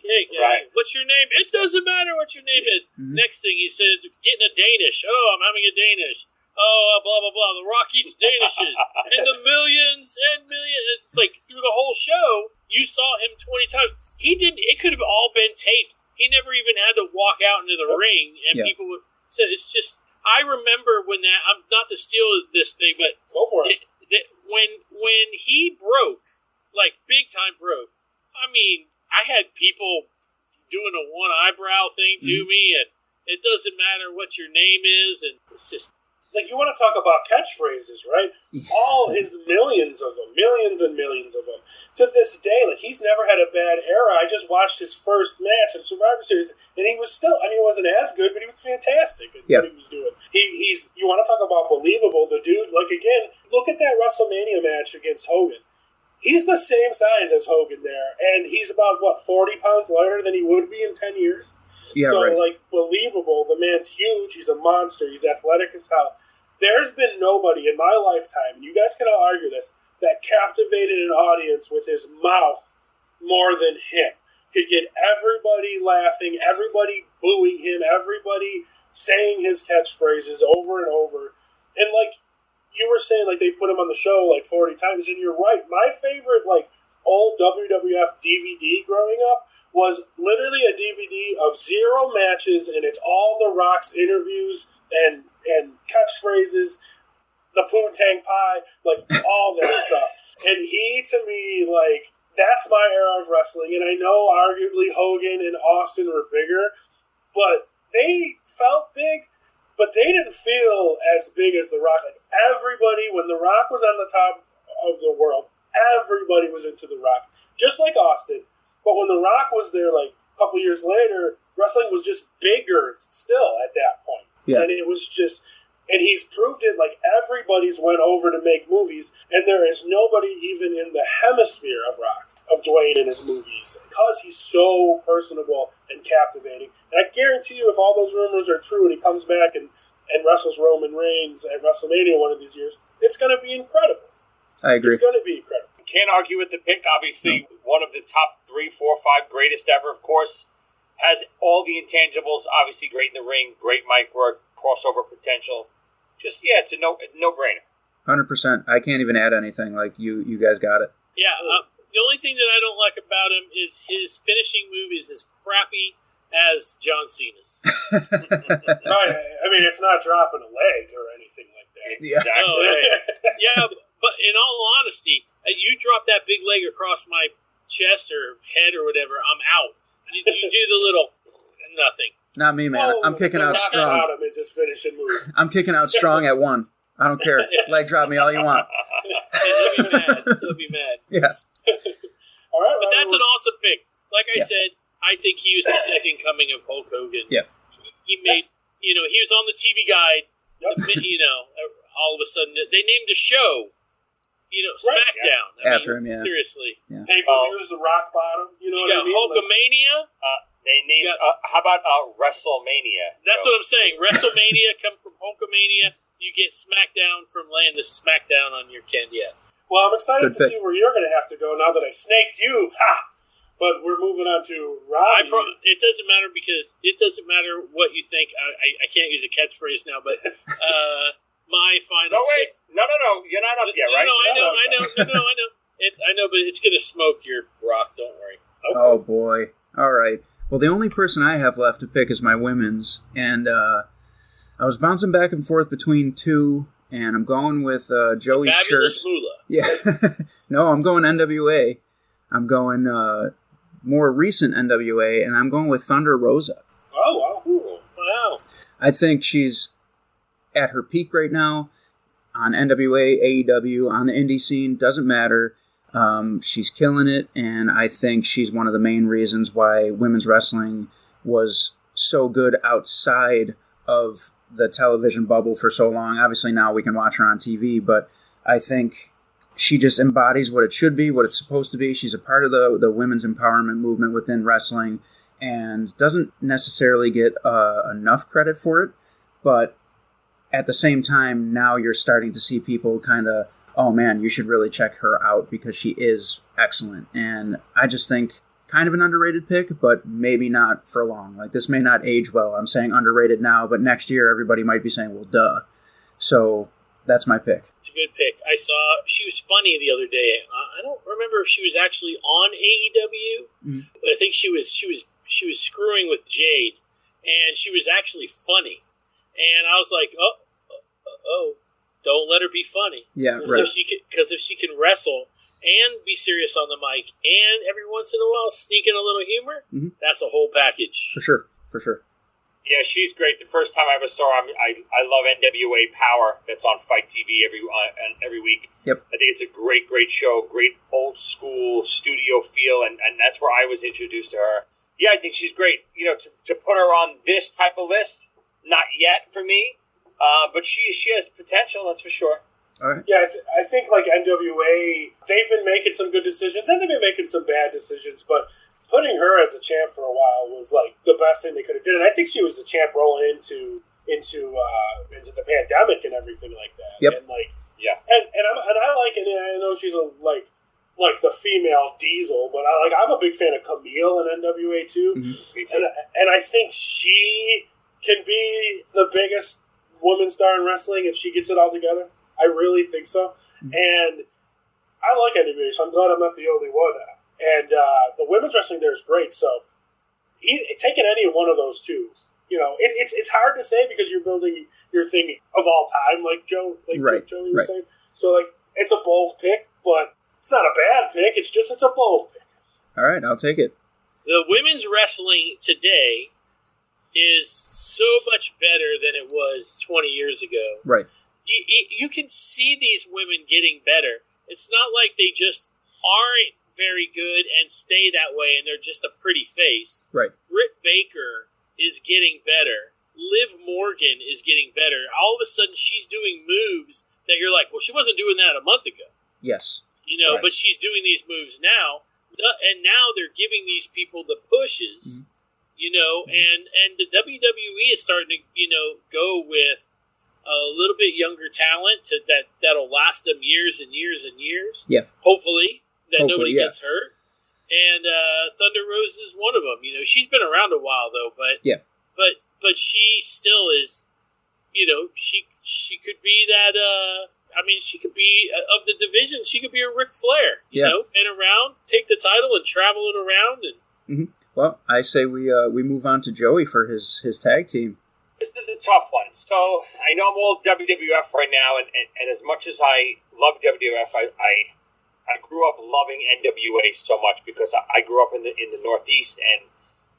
what's your name? It doesn't matter what your name is. Mm-hmm. Next thing he said, getting a Danish. Oh, I'm having a Danish. Oh, blah, blah, blah. The Rock eats Danishes. And the millions and millions. It's through the whole show, you saw him 20 times. He didn't. It could have all been taped. He never even had to walk out into the ring, and people would. So it's just. I remember when I'm not to steal this thing, but Go for it. When he broke, like big time broke, I mean, I had people doing a one eyebrow thing to me, and it doesn't matter what your name is, and it's just Like, you want to talk about catchphrases, right? All his millions and millions of them. To this day, like, he's never had a bad era. I just watched his first match in Survivor Series, and he was still, I mean, he wasn't as good, but he was fantastic at what he was doing. He's, you want to talk about believable, the dude, like, again, look at that WrestleMania match against Hogan. He's the same size as Hogan there, and he's about, 40 pounds lighter than he would be in 10 years? Yeah, so, right. like, believable. The man's huge. He's a monster. He's athletic as hell. There's been nobody in my lifetime, and you guys can all argue this, that captivated an audience with his mouth more than him. Could get everybody laughing, everybody booing him, everybody saying his catchphrases over and over. And, like, you were saying, like, they put him on the show, like, 40 times, and you're right. My favorite, like, old WWF DVD growing up was literally a DVD of 0 matches, and it's all The Rock's interviews and catchphrases, the Poontang Pie, like, all that stuff. And he, to me, like, that's my era of wrestling. And I know arguably Hogan and Austin were bigger, but they felt big, but they didn't feel as big as The Rock. Like, everybody, when The Rock was on the top of the world, everybody was into The Rock. Just like Austin. But when The Rock was there, like, a couple years later, wrestling was just bigger still at that point. Yeah. And it was just, and he's proved it, like, everybody's went over to make movies, and there is nobody even in the hemisphere of Rock, of Dwayne in his movies, because he's so personable and captivating. And I guarantee you, if all those rumors are true and he comes back and wrestles Roman Reigns at WrestleMania one of these years, it's going to be incredible. I agree. It's going to be incredible. Can't argue with the pick. Obviously, one of the top 3, 4, 5 greatest ever, of course. Has all the intangibles. Obviously, great in the ring, great mic work, crossover potential. Just, yeah, it's a no-brainer. 100%. I can't even add anything. Like, you guys got it. Yeah, the only thing that I don't like about him is his finishing move is as crappy as John Cena's. Right. I mean, it's not dropping a leg or anything like that. Exactly. No, yeah, but in all honesty, you drop that big leg across my chest or head or whatever, I'm out. You do the little nothing. Not me, man. I'm kicking out strong. Bottom is his finishing move. I'm kicking out strong at 1. I don't care. Leg drop me all you want. He'll be mad. Yeah. All right, But that's an awesome pick. Like I said, I think he was the second coming of Hulk Hogan. Yeah. He made, he was on the TV guide. Yep. All of a sudden, they named a show. SmackDown. Yeah. After him, yeah. Seriously. Yeah. Pay-per-views, the rock bottom. You know You what I got mean? Hulkamania. They named. How about WrestleMania? That's what I'm saying. WrestleMania come from Hulkamania. You get SmackDown from laying the SmackDown on your candy ass. Well, I'm excited Good to pick. see where you're going to have to go now that I snaked you. Ha! But we're moving on to Roddy. It doesn't matter because it doesn't matter what you think. I can't use a catchphrase now, but my final. No, wait. No. You're not up yet, right? No, I know. I know, but it's going to smoke your rock. Don't worry. Okay. Oh, boy. All right. Well, the only person I have left to pick is my women's, and I was bouncing back and forth between 2, and I'm going with Joey's shirt. Fabulous Moolah. Yeah. No, I'm going NWA. I'm going more recent NWA, and I'm going with Thunder Rosa. Oh, wow. Ooh, wow. I think she's at her peak right now on NWA, AEW, on the indie scene. Doesn't matter. She's killing it, and I think she's one of the main reasons why women's wrestling was so good outside of the television bubble for so long. Obviously now we can watch her on TV, but I think she just embodies what it should be, what it's supposed to be. She's a part of the women's empowerment movement within wrestling and doesn't necessarily get enough credit for it, but at the same time, now you're starting to see people kind of, oh man, you should really check her out because she is excellent. And I just think kind of an underrated pick, but maybe not for long. Like, this may not age well. I'm saying underrated now, but next year everybody might be saying, well, duh. So that's my pick. It's a good pick. I saw she was funny the other day. I don't remember if she was actually on AEW. Mm-hmm. But I think she was screwing with Jade, and she was actually funny. And I was like, oh, don't let her be funny. Yeah, right. Because if she can wrestle and be serious on the mic, and every once in a while sneak in a little humor, that's a whole package. For sure. Yeah, she's great. The first time I ever saw her, I love NWA Power that's on Fight TV every week. Yep. I think it's a great show, great old school studio feel, and that's where I was introduced to her. Yeah, I think she's great. You know, to put her on this type of list, not yet for me, but she has potential, that's for sure. All right. Yeah, I think like NWA, they've been making some good decisions, and they've been making some bad decisions, but putting her as a champ for a while was like the best thing they could have did. And I think she was the champ rolling into the pandemic and everything like that. Yep. And like, yeah. And I like it. And I know she's like the female Diesel, but I'm a big fan of Camille in NWA too. Me too. And I think she can be the biggest woman star in wrestling if she gets it all together. I really think so. And I like NWA, so I'm glad I'm not the only one. And the women's wrestling there is great. So taking any one of those two, you know, it's hard to say because you're building your thing of all time, like Joey was saying. So like it's a bold pick, but it's not a bad pick. It's a bold pick. All right, I'll take it. The women's wrestling today is so much better than it was 20 years ago. Right. You can see these women getting better. It's not like they just aren't very good and stay that way and they're just a pretty face. Right. Britt Baker is getting better. Liv Morgan is getting better. All of a sudden she's doing moves that you're like, well, she wasn't doing that a month ago. Yes. You know, Right. but she's doing these moves now. And now they're giving these people the pushes, you know, and the WWE is starting to, you know, go with a little bit younger talent that'll last them years and years and years. Yeah. Hopefully nobody yeah. gets hurt. And Thunder Rose is one of them. You know, she's been around a while though, but she still is. You know, she could be that. She could be of the division. She could be a Ric Flair. You know, and around, take the title and travel it around. And Well, I say we move on to Joey for his tag team. This is a tough one. So I know I'm all WWF right now, and as much as I love WWF, I grew up loving NWA so much because I grew up in the Northeast, and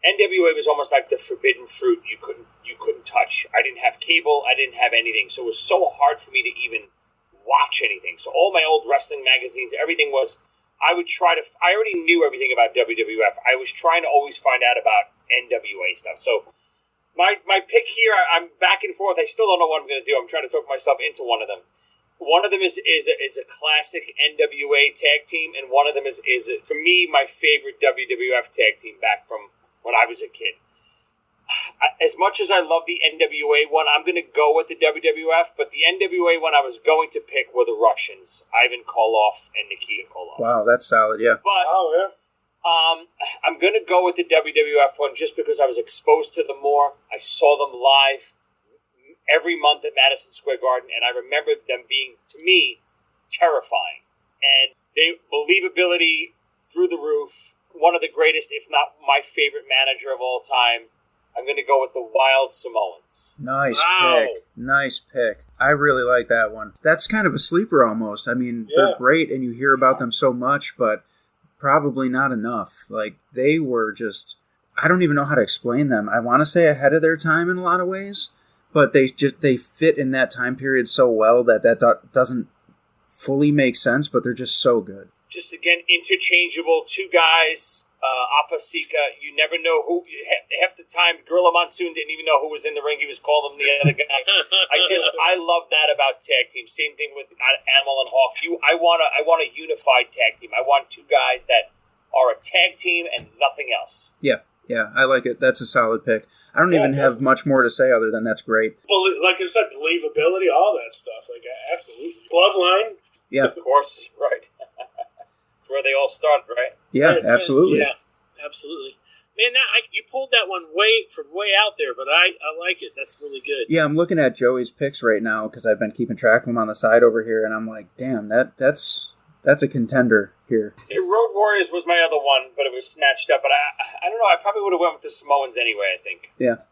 NWA was almost like the forbidden fruit you couldn't touch. I didn't have cable, I didn't have anything, so it was so hard for me to even watch anything. So all my old wrestling magazines, everything was. I already knew everything about WWF. I was trying to always find out about NWA stuff. So. My pick here, I'm back and forth. I still don't know what I'm going to do. I'm trying to talk myself into one of them. One of them is a classic NWA tag team, and one of them is for me, my favorite WWF tag team back from when I was a kid. As much as I love the NWA one, I'm going to go with the WWF, but the NWA one I was going to pick were the Russians, Ivan Koloff and Nikita Koloff. Wow, that's solid, yeah. But I'm going to go with the WWF one just because I was exposed to them more. I saw them live every month at Madison Square Garden, and I remember them being, to me, terrifying. And believability through the roof. One of the greatest, if not my favorite manager of all time. I'm going to go with the Wild Samoans. Nice pick. I really like that one. That's kind of a sleeper almost. I mean, they're great, and you hear about them so much, but probably not enough. Like, they were just, I don't even know how to explain them. I want to say ahead of their time in a lot of ways, but they fit in that time period so well that doesn't fully make sense, but they're just so good. Just, again, interchangeable. Two guys, Apasika, you never know who. Half the time, Gorilla Monsoon didn't even know who was in the ring. He was calling him the other guy. I love that about tag teams. Same thing with Animal and Hawk. I want a unified tag team. I want two guys that are a tag team and nothing else. Yeah, I like it. That's a solid pick. I don't even have much more to say other than that's great. Like I said, believability, all that stuff. Like, absolutely. Bloodline. Yeah. Of course, right. That's where they all started, right? Yeah, absolutely. Yeah, absolutely. Man, you pulled that one from way out there, but I like it. That's really good. Yeah, I'm looking at Joey's picks right now because I've been keeping track of them on the side over here, and I'm like, damn, that's a contender here. Road Warriors was my other one, but it was snatched up. But I don't know. I probably would have went with the Samoans anyway, I think. Yeah.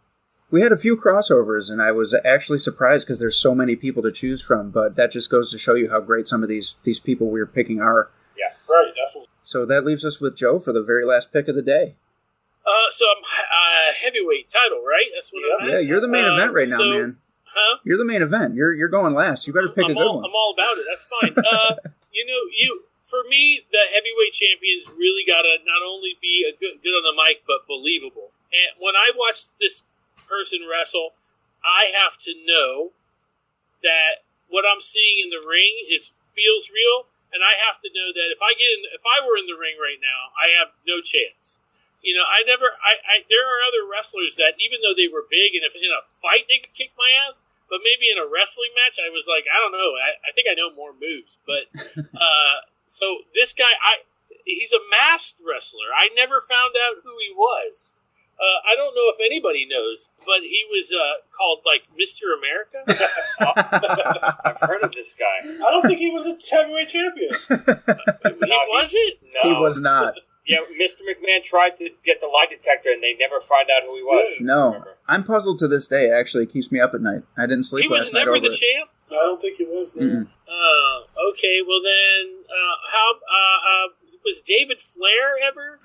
We had a few crossovers, and I was actually surprised because there's so many people to choose from, but that just goes to show you how great some of these people we were picking are. Yeah. Right, definitely. So that leaves us with Joe for the very last pick of the day. So I'm heavyweight title, right? That's what I'm at. Yeah, you're the main event right now, man. Huh? You're the main event. You're going last. You better pick a good one. I'm all about it. That's fine. For me, the heavyweight champions really got to not only be a good on the mic, but believable. And when I watch this person wrestle, I have to know that what I'm seeing in the ring feels real, and I have to know that if I were in the ring right now, I have no chance. There are other wrestlers that, even though they were big, and if in a fight they could kick my ass, but maybe in a wrestling match, I was like, I don't know. I think I know more moves. But so this guy, he's a masked wrestler. I never found out who he was. I don't know if anybody knows, but he was called, Mr. America. I've heard of this guy. I don't think he was a heavyweight champion. He wasn't? No. He was not. Yeah, Mr. McMahon tried to get the lie detector, and they never found out who he was. No. I'm puzzled to this day. Actually, it keeps me up at night. I didn't sleep last night over it. He was never the champ? I don't think he was. No. Okay, well then, was David Flair ever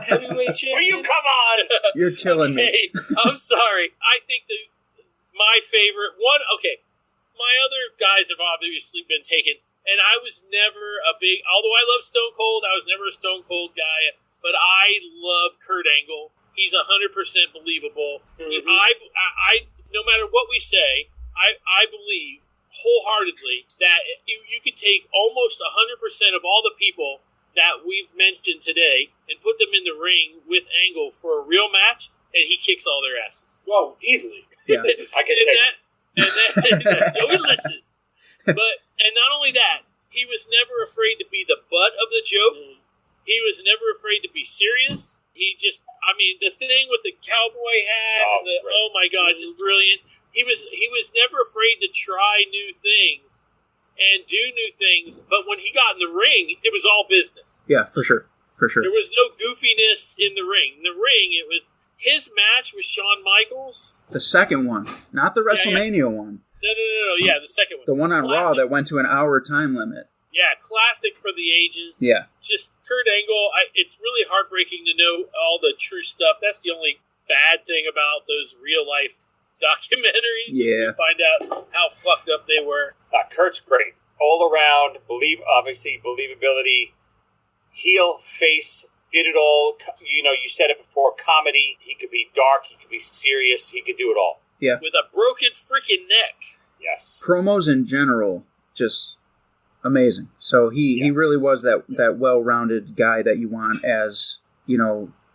heavyweight champion? Will you come on? You're killing me. I'm sorry. I think my favorite one. Okay, my other guys have obviously been taken, and I was never a big. Although I love Stone Cold, I was never a Stone Cold guy. But I love Kurt Angle. He's 100% believable. Mm-hmm. I no matter what we say, I believe wholeheartedly that you could take almost 100% of all the people that we've mentioned today and put them in the ring with Angle for a real match, and he kicks all their asses. Well, easily. Yeah. I can say that. That's delicious. And not only that, he was never afraid to be the butt of the joke. He was never afraid to be serious. He just, the thing with the cowboy hat, oh my God, just brilliant. He was never afraid to try new things and do new things, but when he got in the ring, it was all business. Yeah, for sure. There was no goofiness in the ring. In the ring, it was his match with Shawn Michaels. The second one, not the WrestleMania one. No. Yeah, the second one. The one on Raw that went to an hour time limit. Yeah, classic for the ages. Yeah. Just Kurt Angle, it's really heartbreaking to know all the true stuff. That's the only bad thing about those real-life documentaries. Yeah. You find out how fucked up they were. Kurt's great. All around, believability, heel, face, did it all. You said it before, comedy. He could be dark, he could be serious, he could do it all. Yeah. With a broken freaking neck. Yes. Promos in general, just amazing. So he really was that well-rounded guy that you want as,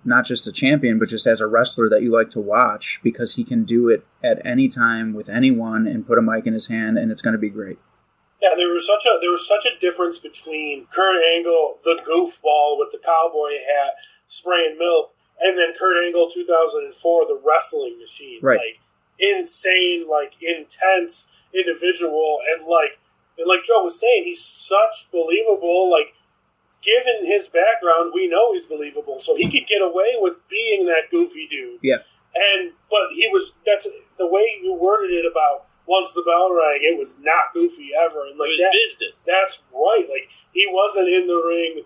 not just a champion, but just as a wrestler that you like to watch, because he can do it at any time with anyone and put a mic in his hand, and it's going to be great. Yeah, there was such a difference between Kurt Angle, the goofball with the cowboy hat, spraying milk, and then Kurt Angle 2004, the wrestling machine. Right. Like, insane, intense individual, and like Joe was saying, he's such believable, given his background, we know he's believable, so he could get away with being that goofy dude. Yeah. But that's the way you worded it about once the bell rang, it was not goofy ever. And it was business. That's right. He wasn't in the ring,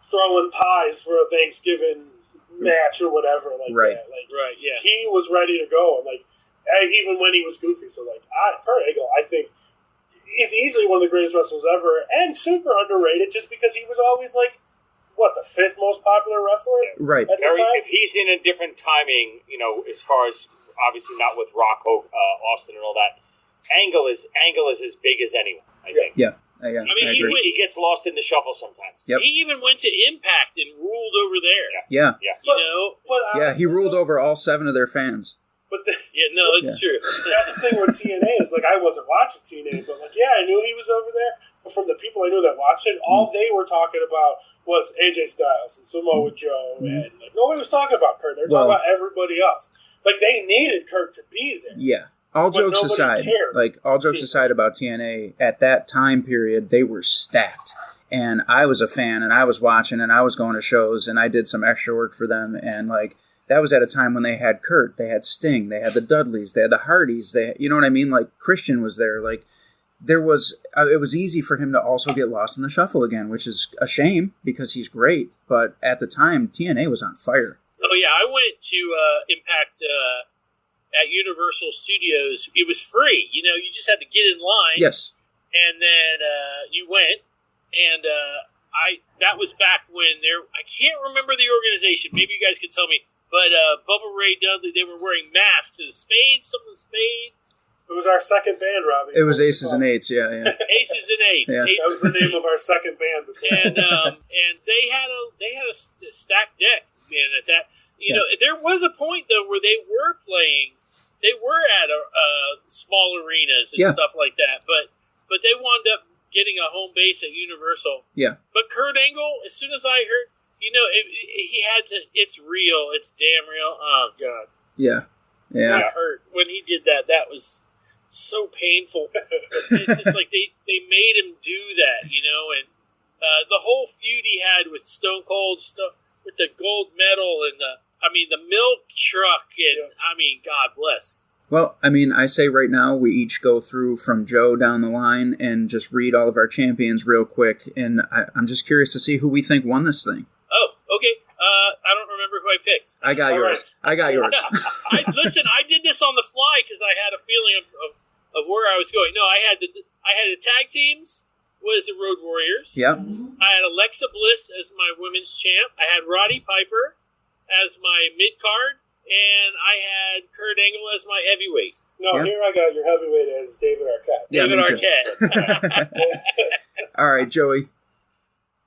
throwing pies for a Thanksgiving match or whatever right. that. Right, yeah. He was ready to go. And even when he was goofy. So, Kurt Angle, I think, is easily one of the greatest wrestlers ever, and super underrated just because he was always the fifth most popular wrestler right at the time? If he's in a different timing, as far as obviously not with Rock, Austin, and all that, Angle is as big as anyone. I think. Yeah. I agree. He gets lost in the shuffle sometimes. Yep. He even went to Impact and ruled over there. Yeah. But he ruled over all 7 of their fans. But it's true. That's the thing with TNA is I wasn't watching TNA, but I knew he was over there. But from the people I knew that watched it, all they were talking about was AJ Styles and Samoa Joe, and nobody was talking about Kurt. They were talking about everybody else. They needed Kurt to be there. Yeah. All jokes aside, about TNA, at that time period, they were stacked. And I was a fan, and I was watching, and I was going to shows, and I did some extra work for them, and that was at a time when they had Kurt, they had Sting, they had the Dudleys, they had the Hardys, you know what I mean? Like, Christian was there. Like, it was easy for him to also get lost in the shuffle again, which is a shame because he's great. But at the time, TNA was on fire. Oh, yeah. I went to Impact at Universal Studios. It was free. You know, you just had to get in line. Yes. And then you went. And that was back when I can't remember the organization. Maybe you guys can tell me. But Bubba Ray Dudley, they were wearing masks. Spade. It was our second band, Robbie. It was Aces and Eights, yeah. Aces and Eights. Yeah. That was the name of our second band. And they had a stacked deck, man. At that, you know, there was a point though where they were playing. They were at small arenas and stuff like that, but they wound up getting a home base at Universal. Yeah. But Kurt Angle, as soon as I heard, you know, he had to. It's real. It's damn real. Oh God. Yeah. It hurt when he did that. That was so painful. It's just like they made him do that, you know, and the whole feud he had with Stone Cold stuff with the gold medal and the milk truck and God bless. Well, I mean, I say right now we each go through from Joe down the line and just read all of our champions real quick, and I'm just curious to see who we think won this thing. Oh, okay. I don't remember who I picked. I got yours. Right. I got yours. Listen, I did this on the fly because I had a feeling of where I was going. No, I had the tag teams was the Road Warriors. Yep. I had Alexa Bliss as my women's champ. I had Roddy Piper as my mid card, and I had Kurt Angle as my heavyweight. No, here I got your heavyweight as David Arquette. Yeah, David me too. Arquette. All right, Joey.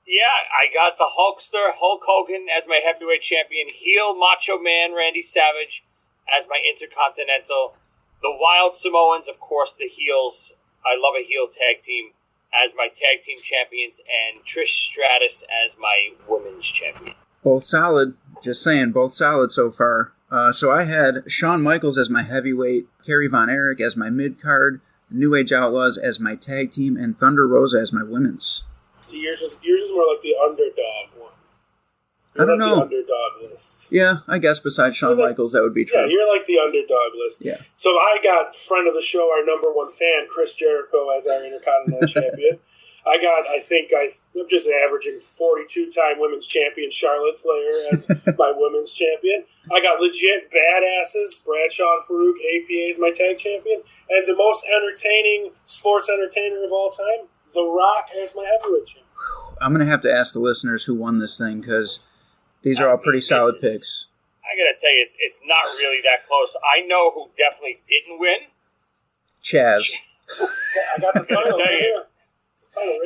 Yeah, I got the Hulkster, Hulk Hogan, as my heavyweight champion. Heel Macho Man, Randy Savage, as my Intercontinental. The Wild Samoans, of course, the heels. I love a heel tag team as my tag team champions. And Trish Stratus as my women's champion. Both solid. Just saying, both solid so far. So I had Shawn Michaels as my heavyweight, Kerry Von Erich as my mid-card, New Age Outlaws as my tag team, and Thunder Rosa as my women's. See, yours is more like the underdog one. I don't know. The underdog list. Yeah, I guess besides Shawn Michaels, that would be true. Yeah, you're like the underdog list. Yeah. So I got friend of the show, our number one fan, Chris Jericho, as our Intercontinental Champion. I'm just averaging 42-time women's champion Charlotte Flair as my women's champion. I got legit badasses, Bradshaw and Farouk, APA as my tag champion. And the most entertaining sports entertainer of all time, The Rock as my heavyweight champion. I'm going to have to ask the listeners who won this thing because these are all pretty solid picks. I got to tell you, it's not really that close. I know who definitely didn't win. Chaz. I got the title right here.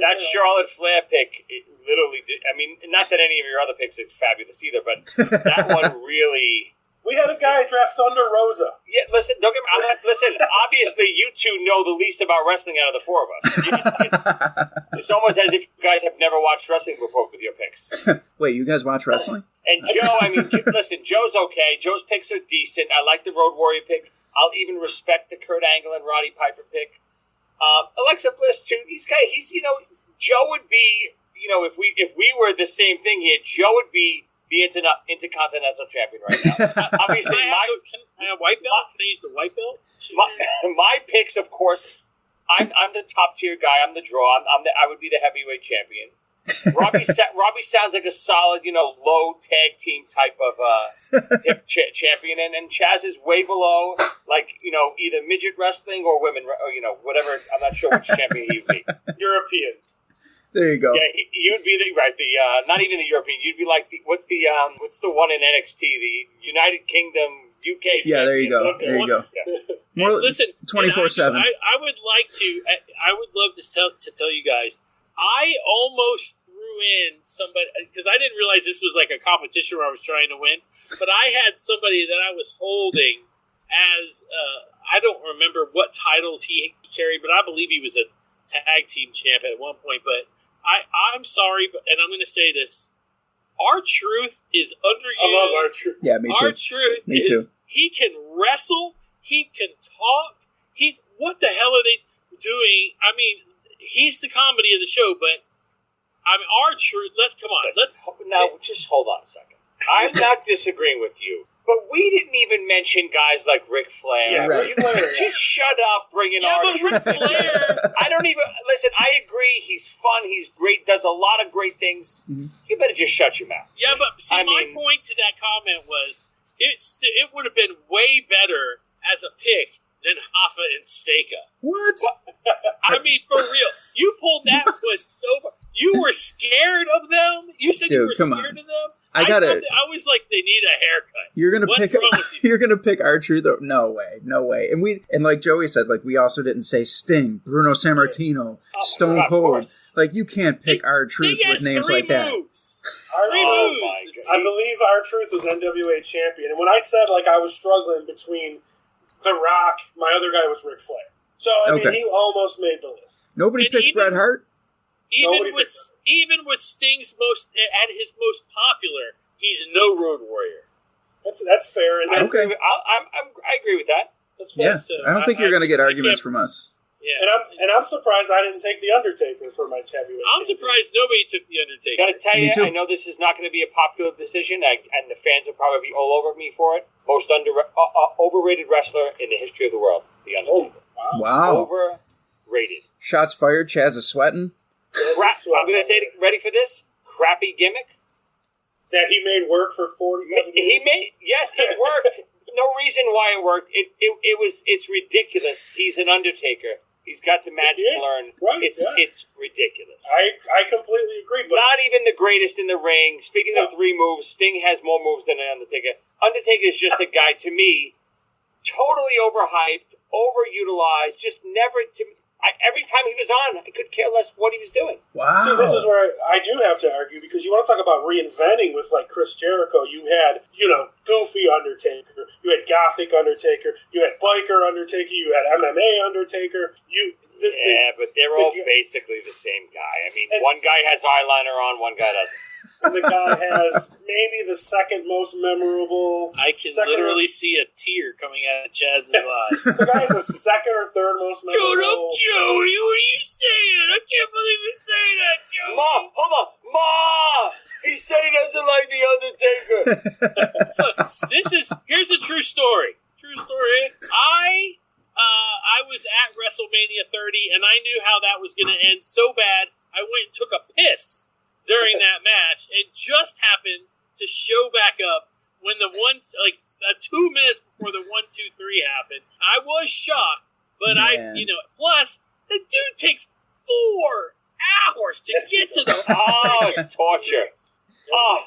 That Charlotte Flair pick, it literally did. I mean, not that any of your other picks are fabulous either, but that one really. We had a guy draft Thunder Rosa. Yeah, listen. Don't get me. Listen. Obviously, you two know the least about wrestling out of the four of us. It's almost as if you guys have never watched wrestling before with your picks. Wait, you guys watch wrestling? And Joe, I mean, listen. Joe's okay. Joe's picks are decent. I like the Road Warrior pick. I'll even respect the Kurt Angle and Roddy Piper pick. Alexa Bliss too. Joe would be, if we were the same thing here, Joe would be the Intercontinental Champion right now. Obviously, Can I have white belt? Can I use the white belt? My picks, of course. I'm the top tier guy. I'm the draw. I would be the heavyweight champion. Robbie sounds like a solid, low tag team type of hip champion, and Chaz is way below, either midget wrestling or women, or whatever. I'm not sure which champion he would be. European. There you go. Yeah, you'd be not even the European. You'd be like what's the one in NXT, the United Kingdom UK. Yeah, there you go. Okay. There you go. Yeah. More, listen, 24/7. I would like to. I would love to tell you guys. I almost threw in somebody because I didn't realize this was like a competition where I was trying to win. But I had somebody that I was holding as I don't remember what titles he carried, but I believe he was a tag team champ at one point. But I'm sorry, and I'm going to say this: R-Truth is underused. I love R-Truth. Yeah, me too. R-Truth Me too. He can wrestle. He can talk. What the hell are they doing? I mean, he's the comedy of the show, but I mean, R-Truth. Just hold on a second. I'm not disagreeing with you, But we didn't even mention guys like Ric Flair. Yeah, Right. Ric Flair. Just shut up, bringing Yeah, our but Ric Flair. I don't even listen. I agree. He's fun. He's great. Does a lot of great things. You better just shut your mouth. Yeah, but see, my point to that comment was it would have been way better as a pick than Hoffa and Steika. What? I mean, for real, you pulled that one so far. You were scared of them. You said you Dude, were come scared on. of them. I gotta- I was like, they need a haircut. You're gonna What's pick. wrong with you? You're gonna pick R-Truth. No way. And like Joey said, like we also didn't say Sting, Bruno Sammartino, Stone of Cold. course. Like you can't pick R-Truth Sting with has names 3 like that. moves. R-Truth, Oh my God. I believe R-Truth was NWA champion. And when I said, like, I was struggling between The Rock, my other guy was Ric Flair. So, I mean, Okay. he almost made the list. Nobody And picked even- Bret Hart. Nobody Even with Sting's at his most popular, he's no Road Warrior. That's fair. And then, Okay. I agree with that. that's fair. Yeah, So I don't think you're gonna get I arguments can't- from us. Yeah. And I'm surprised I didn't take The Undertaker for my heavyweight I'm champion. surprised nobody took the Undertaker. Got to tell Me you, too. I know this is not going to be a popular decision, and the fans will probably be all over me for it. Most overrated wrestler in the history of the world, The Undertaker. Wow. Overrated. Shots fired. Chaz is sweating. I'm going to say it. Ready for this? Crappy gimmick. That he made work for 47 He years. made it worked. No reason why it worked. It's ridiculous. He's an Undertaker. He's got the magic It is, learn. right, It's yeah. ridiculous. I completely agree. But Not even the greatest in the ring. Speaking of 3 moves, Sting has more moves than the Undertaker. Undertaker is just a guy, to me, totally overhyped, overutilized, just never... every time he was on, I could care less what he was doing. Wow. see, this is where I do have to argue, because you want to talk about reinventing with, like, Chris Jericho. You had, Goofy Undertaker. You had Gothic Undertaker. You had Biker Undertaker. You had MMA Undertaker. But they're all basically the same guy. I mean, one guy has eyeliner on, one guy doesn't. And the guy has maybe the second most memorable... I can literally see a tear coming out of Chaz's eye. The guy has the second or third most Shut up, memorable... Joey! What are you saying? I can't believe you say that, Joey! Mom, hold on. Mom! He said he doesn't like The Undertaker. Here's a true story. True story. I was at WrestleMania 30, and I knew how that was going to end so bad, I went and took a piss during that match, and just happened to show back up when the 2 minutes before the 1, 2, 3 happened. I was shocked, but Man. plus the dude takes 4 hours to get to the. Oh, it's torture. Oh,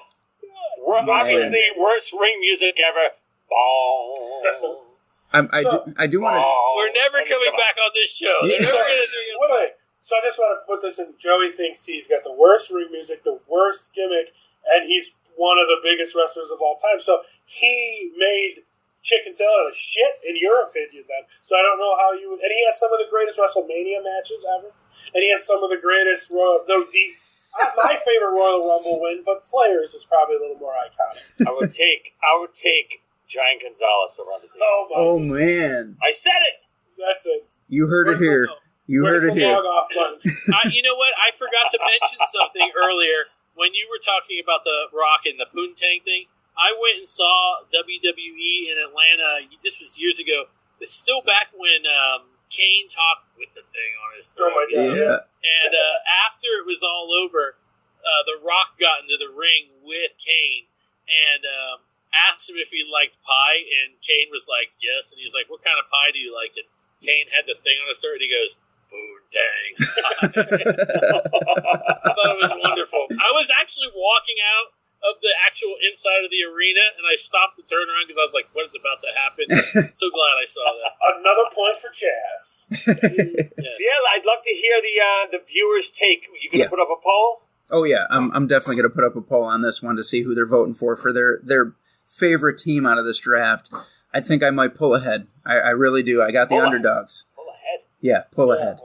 obviously, worst ring music ever. Bong. I do want to. We're never coming back on this show. They're never going to do it. Wait. So I just want to put this in. Joey thinks he's got the worst ring music, the worst gimmick, and he's one of the biggest wrestlers of all time. So he made chicken salad out of shit, in your opinion, then. So I don't know how you... And he has some of the greatest WrestleMania matches ever. And he has some of the greatest... my favorite Royal Rumble win, but Flair's is probably a little more iconic. I would take Giant Gonzalez around the table. Oh man! I said it. That's it. You heard it here. You heard it here. Dog off button? You know what? I forgot to mention something earlier when you were talking about the Rock and the Poontang thing. I went and saw WWE in Atlanta. This was years ago. It's still back when Kane talked with the thing on his throat. Oh my God. Yeah. And after it was all over, the Rock got into the ring with Kane and asked him if he liked pie. And Kane was like, yes. And he's like, what kind of pie do you like? And Kane had the thing on his throat, and he goes, Poontang. I thought it was wonderful. I was actually walking out of the actual inside of the arena, and I stopped to turn around because I was like, what is about to happen? So glad I saw that. Another point for Chaz. Yeah, I'd love to hear the viewers' take. You gonna put up a poll? Oh yeah, I'm definitely going to put up a poll on this one to see who they're voting for their favorite team out of this draft. I think I might pull ahead. I really do. I got the underdogs. Pull ahead. Yeah, pull ahead.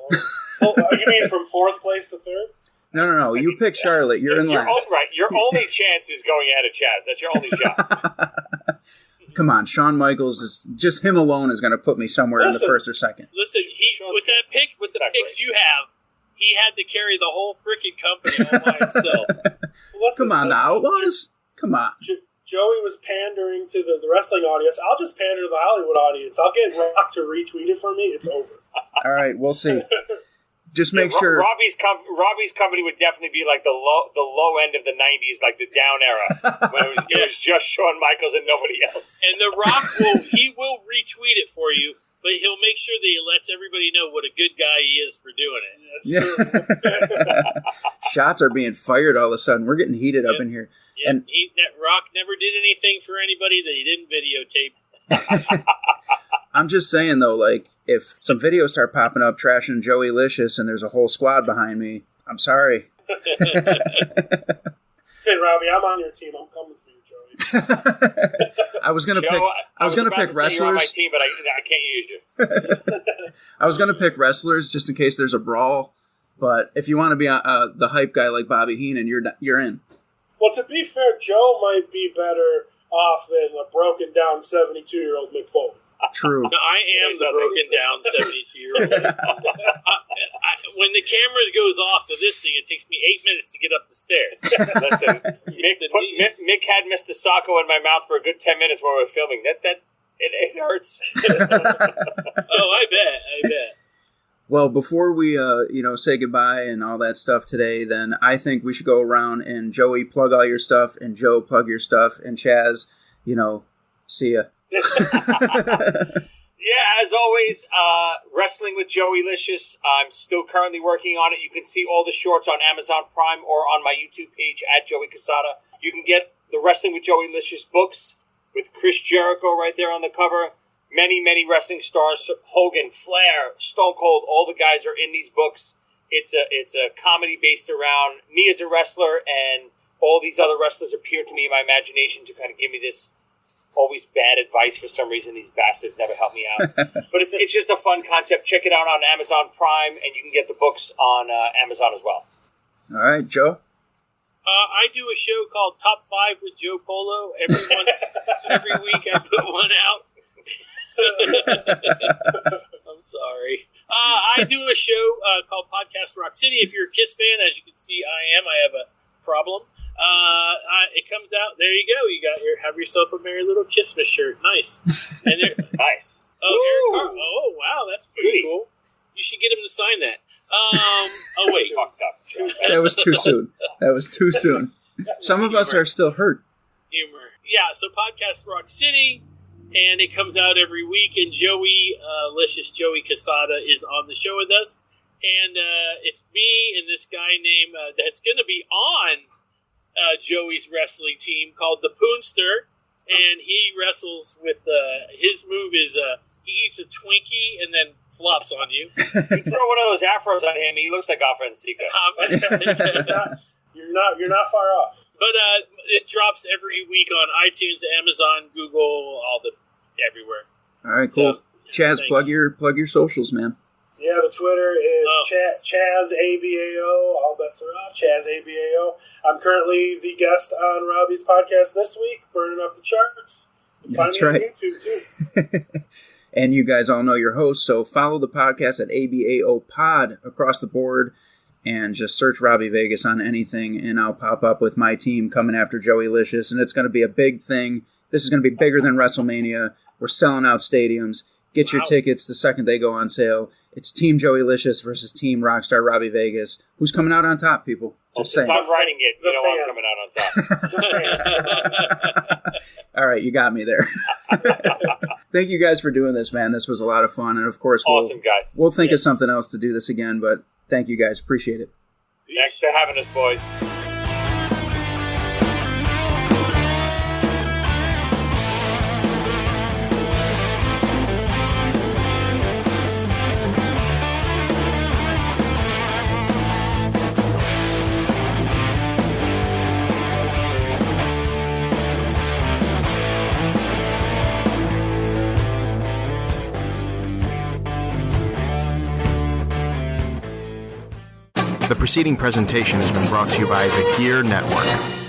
You mean from 4th place to 3rd? No. You pick Charlotte. You're in last. Right. Your only chance is going ahead of Chaz. That's your only shot. Come on, Shawn Michaels is just him alone is going to put me somewhere in the first or second. Listen, with the picks you have, he had to carry the whole freaking company all by himself. Come on, the Outlaws. Come on. Joey was pandering to the wrestling audience. I'll just pander to the Hollywood audience. I'll get Rock to retweet it for me. It's over. All right, we'll see. Just make sure. Robbie's company would definitely be like the low end of the 90s, like the down era, when it was just Shawn Michaels and nobody else. And The Rock will retweet it for you, but he'll make sure that he lets everybody know what a good guy he is for doing it. That's true. Shots are being fired all of a sudden. We're getting heated up in here. Yeah, and that Rock never did anything for anybody that he didn't videotape. I'm just saying, though, like, if some videos start popping up trashing Joey Licious and there's a whole squad behind me, I'm sorry. Say, Robbie, I'm on your team. I'm coming for you, Joey. I was gonna pick wrestlers. You're on my team, but I can't use you. I was gonna pick wrestlers just in case there's a brawl. But if you want to be the hype guy like Bobby Heenan, you're in. Well, to be fair, Joe might be better off than a broken down 72-year-old Mick Foley. True. No, I am the broken down 72-year-old. When the camera goes off of this thing, it takes me 8 minutes to get up the stairs. Listen, Mick had Mr. Sacco in my mouth for a good 10 minutes while we were filming. It hurts. Oh, I bet. Well, before we say goodbye and all that stuff today, then I think we should go around and Joey plug all your stuff and Joe plug your stuff and Chaz, see ya. Yeah, as always, Wrestling with Joey Licious. I'm still currently working on it. You can see all the shorts on Amazon Prime or on my YouTube page at Joey Casada. You can get the Wrestling with Joey Licious books with Chris Jericho right there on the cover. Many, many wrestling stars, Hogan, Flair, Stone Cold, all the guys are in these books. It's a comedy based around me as a wrestler, and all these other wrestlers appear to me in my imagination to kind of give me this always bad advice. For some reason, these bastards never help me out. But it's just a fun concept. Check it out on Amazon Prime, and you can get the books on Amazon as well. All right, Joe? I do a show called Top 5 with Joe Polo. Every week I put one out. I'm sorry. I do a show called Podcast Rock City. If you're a Kiss fan, as you can see, I am. I have a problem. It comes out. There you go. Have yourself a Merry Little Christmas shirt. Nice. And nice. Oh, wow, that's pretty cool. You should get him to sign that. Oh wait, fucked up. That was too soon. Some of us are still hurt. Humor. Yeah. So Podcast Rock City. And it comes out every week, and Joey Casada is on the show with us. And it's me and this guy named that's going to be on Joey's wrestling team called the Poonster, and he wrestles with his move is he eats a Twinkie and then flops on you. You throw one of those afros on him, he looks like Alfred Sika. You're not far off. But it drops every week on iTunes, Amazon, Google, everywhere. All right, cool. So, Chaz, thanks. plug your socials, man. Yeah, the Twitter is Chaz ABAO. All bets are off. Chaz ABAO. I'm currently the guest on Robbie's podcast this week, burning up the charts. That's Find me right. on YouTube too. And you guys all know your host, so follow the podcast at ABAO Pod across the board. And just search Robbie Vegas on anything, and I'll pop up with my team coming after Joey Licious. And it's going to be a big thing. This is going to be bigger than WrestleMania. We're selling out stadiums. Get your tickets the second they go on sale. It's Team Joey Licious versus Team Rockstar Robbie Vegas. Who's coming out on top, people? Just saying. Since I'm writing it, you know I'm coming out on top. All right, you got me there. Thank you guys for doing this, man. This was a lot of fun. And, of course, awesome, guys. We'll think of something else to do this again, but thank you guys. Appreciate it. Thanks for having us, boys. The preceding presentation has been brought to you by the Gear Network.